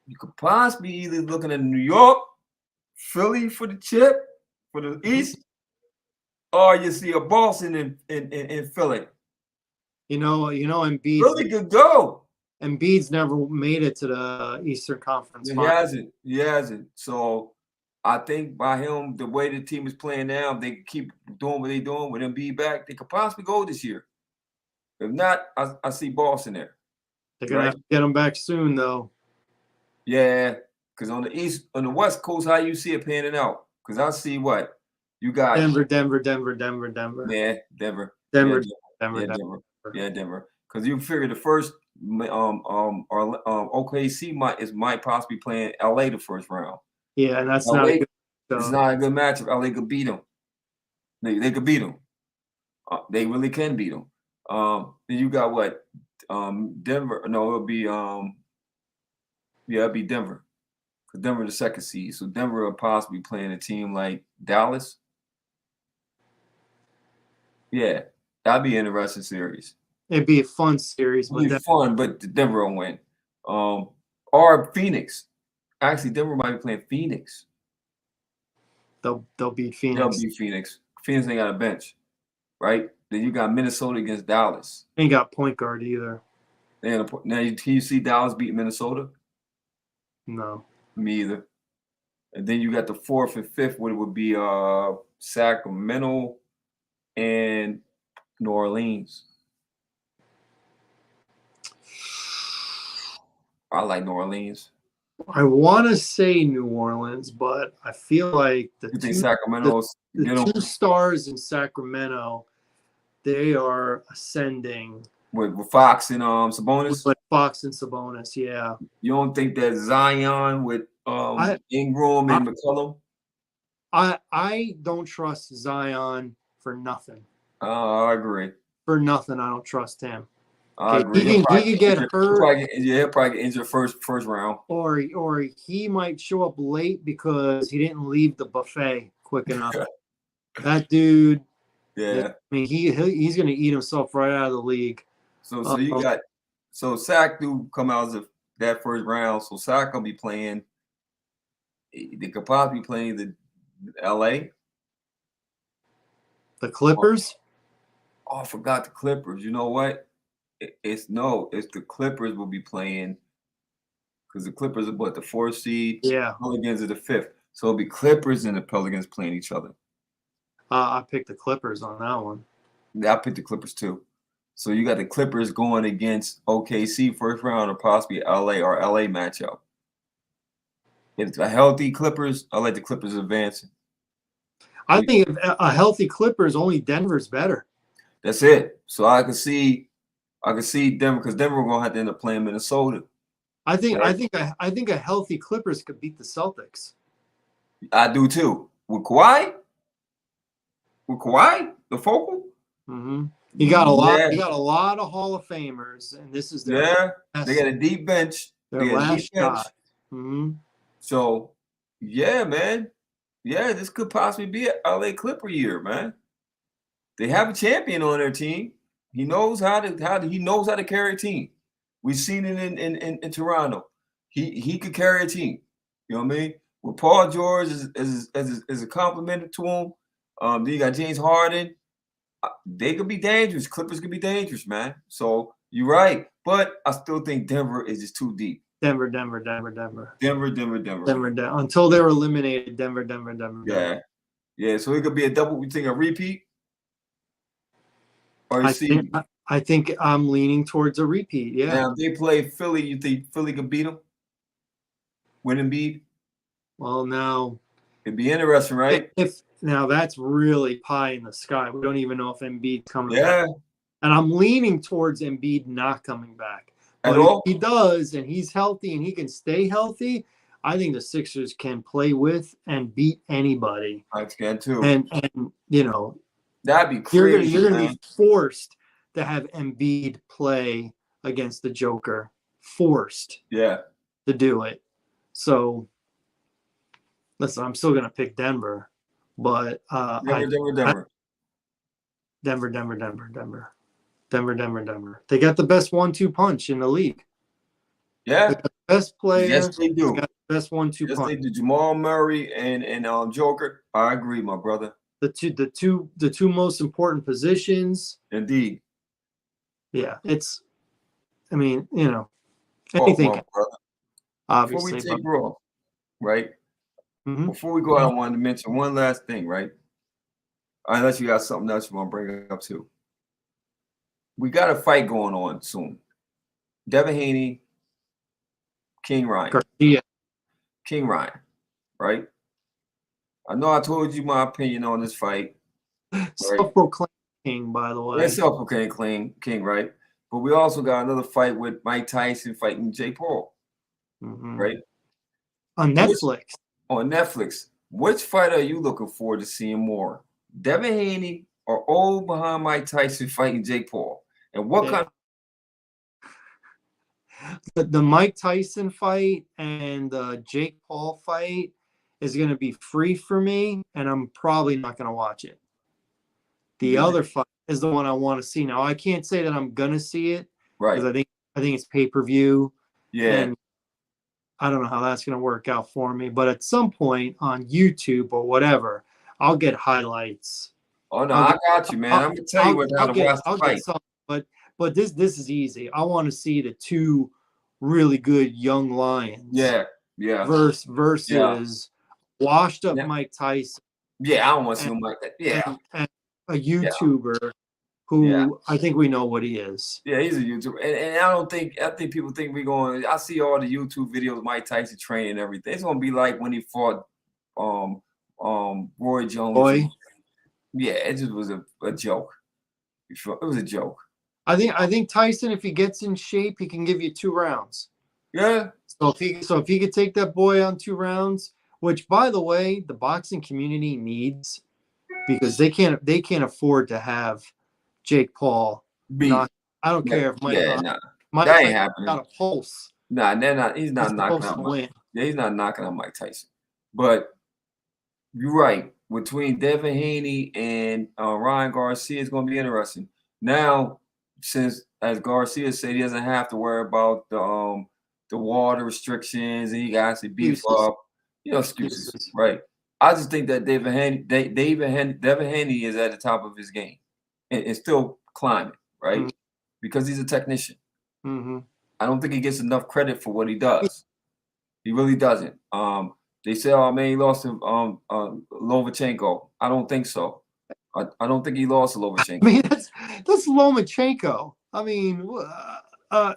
you could possibly either looking at New York, Philly for the chip for the East, or you see a Boston in Philly. Philly could go. Embiid's never made it to the Eastern Conference He final. hasn't. He hasn't. So I think by him, the way the team is playing now, if they keep doing what they're doing with Embiid back, they could possibly go this year. If not, I see Boston there. They're gonna Right? have to get him back soon, though. Yeah, because on the West Coast, how you see it panning out? Because I see what you got. Denver. Yeah, Denver. Denver, Yeah, Denver. Yeah, Denver. Because you figure the first or OKC might possibly playing LA the first round. Yeah, and that's not a LA, good. it's not a good matchup. LA could beat them. They could beat them. They really can beat them. Then you got what? Denver. No, it'll be it'll be Denver. Because Denver the second seed. So Denver will possibly playing a team like Dallas. Yeah, that'd be an interesting series. It'd be a fun series, It'd be fun, but Denver will win. Or Phoenix. Actually, Denver might be playing Phoenix. they'll beat Phoenix. They'll beat Phoenix. Phoenix ain't got a bench, right? Then you got Minnesota against Dallas. Ain't got point guard either. Now, can you see Dallas beat Minnesota? No. Me either. And then you got the fourth and fifth, what it would be Sacramento and New Orleans. I like New Orleans. I want to say New Orleans, but I feel like You think Sacramento's the two stars in Sacramento, they are ascending with Fox and Sabonis? with Fox and Sabonis, yeah. You don't think that Zion with Ingram and McCollum? I don't trust Zion for nothing. I agree. For nothing, I don't trust him. I agree. He could get hurt. He'll probably get injured first round. Or he might show up late because he didn't leave the buffet quick enough. That dude. Yeah. I mean, he's going to eat himself right out of the league. So you got Sac do come out of that first round. So Sac gonna be playing. They could possibly be playing the LA. The Clippers. Oh, I forgot the Clippers. You know what? It's the Clippers will be playing because the Clippers are what, the fourth seed? Yeah. Pelicans are the fifth. So it'll be Clippers and the Pelicans playing each other. I picked the Clippers on that one. Yeah, I picked the Clippers too. So you got the Clippers going against OKC first round or possibly LA matchup. If it's a healthy Clippers, I like the Clippers advancing. I think if a healthy Clippers, only Denver's better. That's it. So I could see Denver because Denver gonna have to end up playing Minnesota. I think a healthy Clippers could beat the Celtics. I do too. With Kawhi, the focal. Mm-hmm. You got a lot. You got a lot of Hall of Famers, and this is their They got a deep bench. Their last shot. Mm-hmm. So, yeah, man. Yeah, this could possibly be an LA Clipper year, man. They have a champion on their team. He knows how to carry a team. We've seen it in Toronto. He could carry a team. You know what I mean? With Paul George as a compliment to him. Then you got James Harden. They could be dangerous. Clippers could be dangerous, man. So you're right. But I still think Denver is just too deep. Denver. Until they're eliminated, Denver. Yeah. So it could be a double. We think a repeat. Or I think I'm leaning towards a repeat. Yeah. Now if they play Philly, you think Philly could beat them? Win Embiid? Well, now it'd be interesting, right? If now that's really pie in the sky. We don't even know if Embiid's coming back. And I'm leaning towards Embiid not coming back. But if he does, and he's healthy, and he can stay healthy, I think the Sixers can play with and beat anybody. I can too. And you know, that'd be crazy. You're gonna be forced to have Embiid play against the Joker. Forced. Yeah. To do it. So listen, I'm still gonna pick Denver, but Denver. Denver. Denver. They got the best 1-2 punch in the league. Yeah. They got the best player. Yes, they do. They got the best 1-2 Yes, punch. they do. Jamal Murray and Joker. I agree, my brother. The two most important positions. Indeed. Yeah, it's. I mean, you know, Oh, anything. my brother. Before we Obviously, take Raw, right? Mhm. Before we go out, I wanted to mention one last thing, right? Unless you got something else you want to bring up too. We got a fight going on soon. Devin Haney, King Ryan. Garcia. King Ryan, right? I know I told you my opinion on this fight. Right? Self-proclaimed king, by the way. And self-proclaimed King, right? But we also got another fight with Mike Tyson fighting Jake Paul, right? On Netflix. On Netflix. Which fight are you looking forward to seeing more? Devin Haney or old behind Mike Tyson fighting Jake Paul? And what kind of the Mike Tyson fight and the Jake Paul fight is going to be free for me, and I'm probably not going to watch it. The other fight is the one I want to see. Now, I can't say that I'm going to see it because I think it's pay-per-view. Yeah. And I don't know how that's going to work out for me. But at some point on YouTube or whatever, I'll get highlights. Oh, no, I got you, man. I'm going to tell you how to watch the fight. But this is easy. I want to see the two really good young lions. Yeah. Versus washed up Mike Tyson. Yeah, I don't want to see him like that. Yeah. And a YouTuber who I think we know what he is. Yeah, he's a YouTuber. And I think people think we're going, I see all the YouTube videos of Mike Tyson training and everything. It's gonna be like when he fought Roy Jones. Yeah, it just was a joke. It was a joke. I think Tyson, if he gets in shape, he can give you 2 rounds. Yeah. So if he could take that boy on 2 rounds, which by the way, the boxing community needs, because they can't afford to have Jake Paul not. I don't care if Mike that ain't happening. Got a pulse. Nah, they're not. He's not knocking out Mike. Yeah, he's not knocking out Mike Tyson. But you're right. Between Devin Haney and Ryan Garcia, it's going to be interesting. Now, since as Garcia said, he doesn't have to worry about the water restrictions and he got to beef up, excuses, right? I just think that Devin Haney is at the top of his game and still climbing, right? Mm-hmm. Because he's a technician. Mm-hmm. I don't think he gets enough credit for what he does. He really doesn't. They say, "Oh man, he lost to Lomachenko." I don't think so. I don't think he lost to Lomachenko. I mean, that's Lomachenko. I mean, are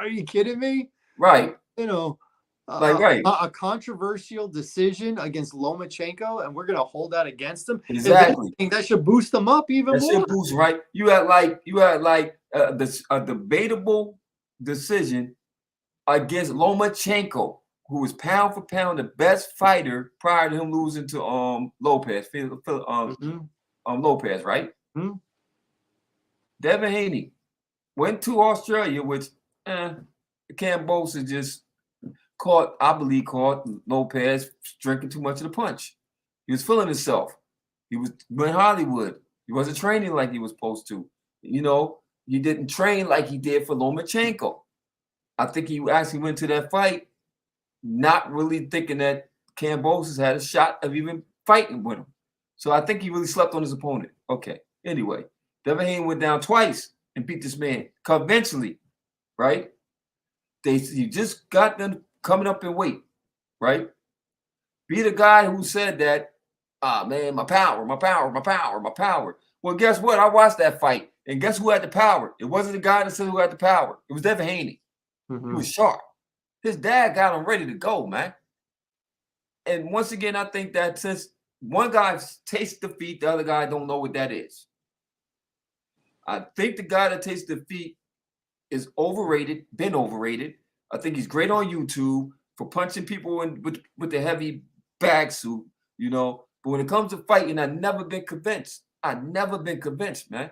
you kidding me? Right. Right. A controversial decision against Lomachenko, and we're gonna hold that against him. Exactly. That should boost them up even more. That should boost, right? You had a debatable decision against Lomachenko, who was pound for pound the best fighter prior to him losing to Lopez, Lopez, right? Mm-hmm. Devin Haney went to Australia, which Cambosa just caught Lopez drinking too much of the punch. He was feeling himself. He was in Hollywood. He wasn't training like he was supposed to. He didn't train like he did for Lomachenko. I think he actually went to that fight not really thinking that Cambosis had a shot of even fighting with him. So I think he really slept on his opponent. Okay. Anyway, Devin Haney went down twice and beat this man conventionally, right? He just got them coming up in weight, right? Be the guy who said that, man, my power. Well, guess what? I watched that fight, and guess who had the power? It wasn't the guy that said who had the power. It was Devin Haney. Mm-hmm. He was sharp. His dad got him ready to go, man. And once again, I think that since one guy tastes defeat, the other guy don't know what that is. I think the guy that tastes defeat is been overrated. I think he's great on YouTube for punching people with the heavy bag suit, But when it comes to fighting, I've never been convinced. Man.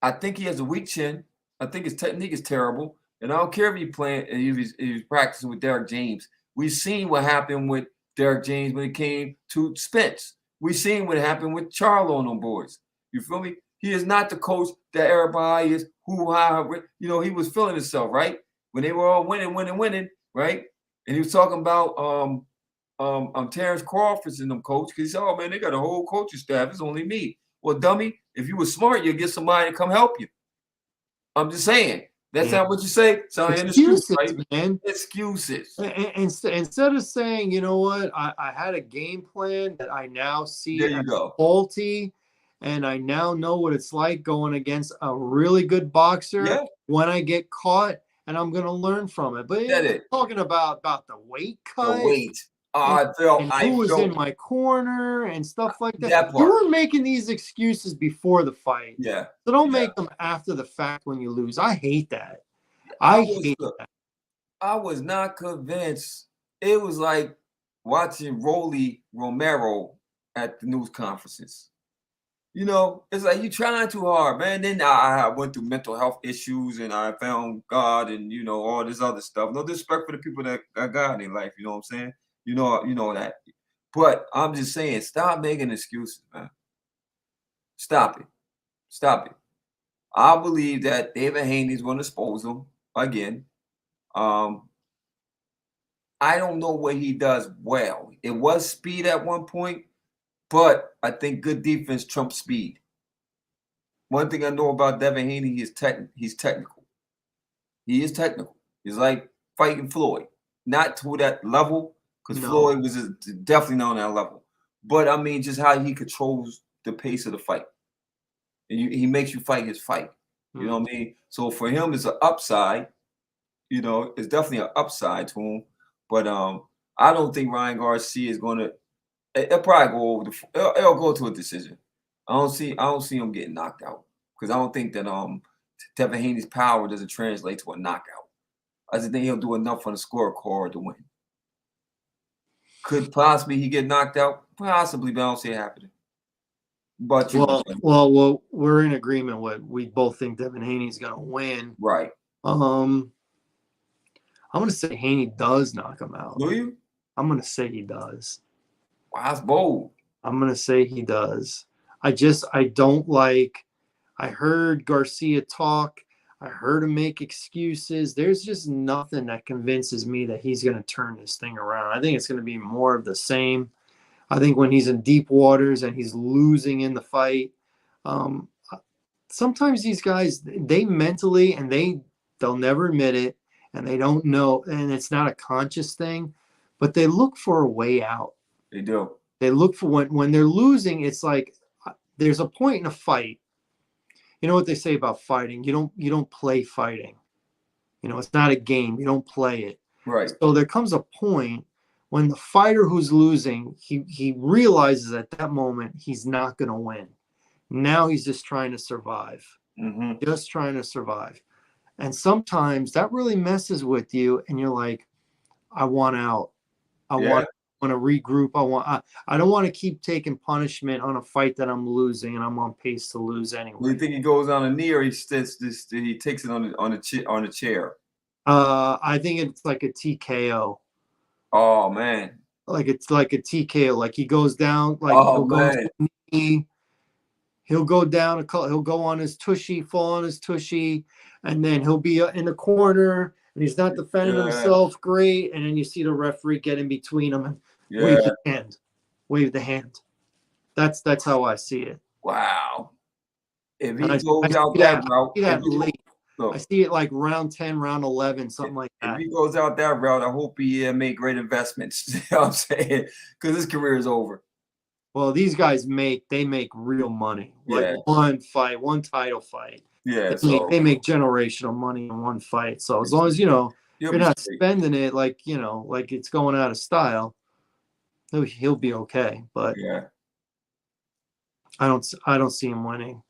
I think he has a weak chin. I think his technique is terrible. And I don't care if he's practicing with Derek James. We've seen what happened with Derek James when it came to Spence. We've seen what happened with Charlo and them boys. You feel me? He is not the coach that everybody is he was feeling himself, right? When they were all winning, right? And he was talking about Terrence Crawford's and them coach, because he said, oh man, they got a whole coaching staff. It's only me. Well, dummy, if you were smart, you'd get somebody to come help you. I'm just saying. That's not what you say. Sound an excuse, right? Man. Excuses. Instead of saying, you know what, I had a game plan that I now see There you as go. faulty, and I now know what it's like going against a really good boxer when I get caught, and I'm going to learn from it. But talking about the weight cut. The weight. And who was in my corner and stuff like that. You were making these excuses before the fight. Yeah. So don't make them after the fact when you lose. I hate that. I hate that. I was not convinced. It was like watching Rolly Romero at the news conferences. You know, it's like you're trying too hard, man. Then I went through mental health issues and I found God and, all this other stuff. No disrespect for the people that got God in life. You know what I'm saying? You know that. But I'm just saying, stop making excuses, man. Stop it. I believe that David Haney's going to expose him again. I don't know what he does well. It was speed at one point, but I think good defense trumps speed. One thing I know about Devin Haney, he's technical. He is technical. He's like fighting Floyd. Not to that level, because Floyd was definitely not on that level. But, I mean, just how he controls the pace of the fight. And he makes you fight his fight. You know what I mean? So, for him, it's an upside. It's definitely an upside to him. But I don't think Ryan Garcia is going to – it'll probably go over it'll go to a decision. I don't see him getting knocked out because I don't think that Devin Haney's power doesn't translate to a knockout. I just think he'll do enough on the scorecard to win. Could possibly he get knocked out? Possibly, but I don't see it happening. But well, we're in agreement with we both think Devin Haney's going to win. Right. I'm going to say Haney does knock him out. Do you? I'm going to say he does. Wow, that's bold. I'm going to say he does. I don't like – I heard Garcia talk. I heard him make excuses. There's just nothing that convinces me that he's going to turn this thing around. I think it's going to be more of the same. I think when he's in deep waters and he's losing in the fight, sometimes these guys, they mentally, and they'll never admit it, and they don't know, and it's not a conscious thing, but they look for a way out. They do. They look for when they're losing, it's like there's a point in a fight. You know what they say about fighting? You don't play fighting. It's not a game. You don't play it. Right. So there comes a point when the fighter who's losing, he realizes at that moment he's not going to win. Now he's just trying to survive. Mm-hmm. Just trying to survive. And sometimes that really messes with you, and you're like, I want out. I want to regroup. I don't want to keep taking punishment on a fight that I'm losing and I'm on pace to lose anyway. Do you think he goes on a knee or he takes it on a chair? I think it's like a TKO. Oh man. Like it's like a TKO. Like he goes down. Like he'll go down. He'll go on his tushy, fall on his tushy, and then he'll be in the corner and he's not defending himself great. And then you see the referee get in between them and wave the hand. That's how I see it. Wow. If he goes out that route, I see it like round 10, round 11, something like that. If he goes out that route, I hope he made great investments. You know what I'm saying? Because his career is over. Well, these guys make real money. Like one fight, one title fight. Yeah. They make generational money in one fight. So as long as you're not spending it like it's going out of style, he'll be okay. But I don't see him winning.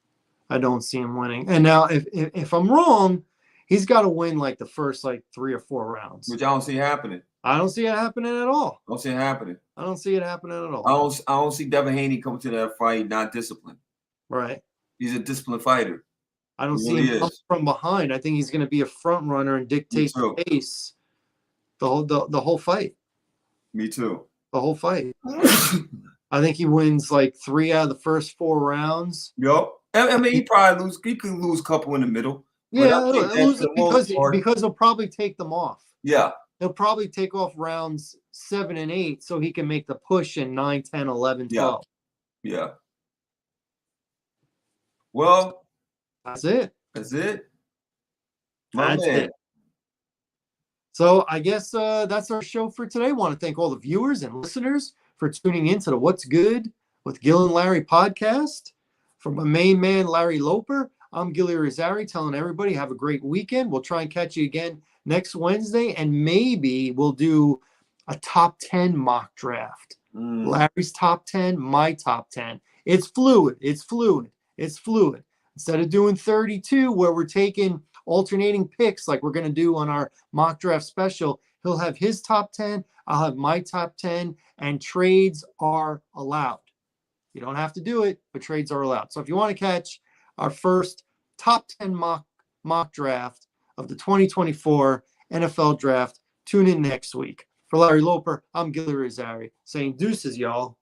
I don't see him winning. And now if I'm wrong, he's got to win like the first 3 or 4 rounds. Which I don't see happening. I don't see it happening at all. I don't see it happening. I don't see it happening at all. I don't see Devin Haney coming to that fight not disciplined. Right. He's a disciplined fighter. I don't see him from behind. I think he's going to be a front runner and dictate the pace the whole fight. Me too. The whole fight. I think he wins 3 out of the first 4 rounds. Yep. I mean, he probably lose. He could lose a couple in the middle. But I Yeah, think he'll that lose for it the most part, because he'll probably take them off. yeah, He'll probably take off rounds 7 and 8 so he can make the push in 9, 10, 11, yeah, 12. yeah. Well, That's it. that's it, my That's man. it. So I guess that's our show for today. I want to thank all the viewers and listeners for tuning in to the What's Good with Gil and Larry podcast. From my main man, Larry Loper, I'm Gil Larry telling everybody have a great weekend. We'll try and catch you again next Wednesday, and maybe we'll do a top 10 mock draft. Larry's top 10, my top 10. It's fluid. It's fluid. It's fluid. Instead of doing 32 where we're taking alternating picks like we're going to do on our mock draft special, he'll have his top 10, I'll have my top 10, and trades are allowed. You don't have to do it, but trades are allowed. So if you want to catch our first top 10 mock draft of the 2024 NFL draft, tune in next week. For Larry Loper, I'm Gil Larry saying deuces, y'all.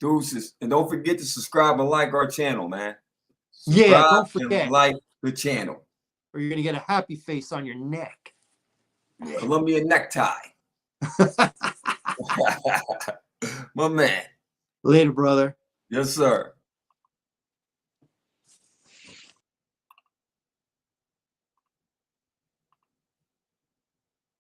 Deuces. And don't forget to subscribe and like our channel, man. Yeah, don't And forget. like the channel. Or you're going to get a happy face on your neck. Columbia necktie. My man. Later, brother. Yes, sir.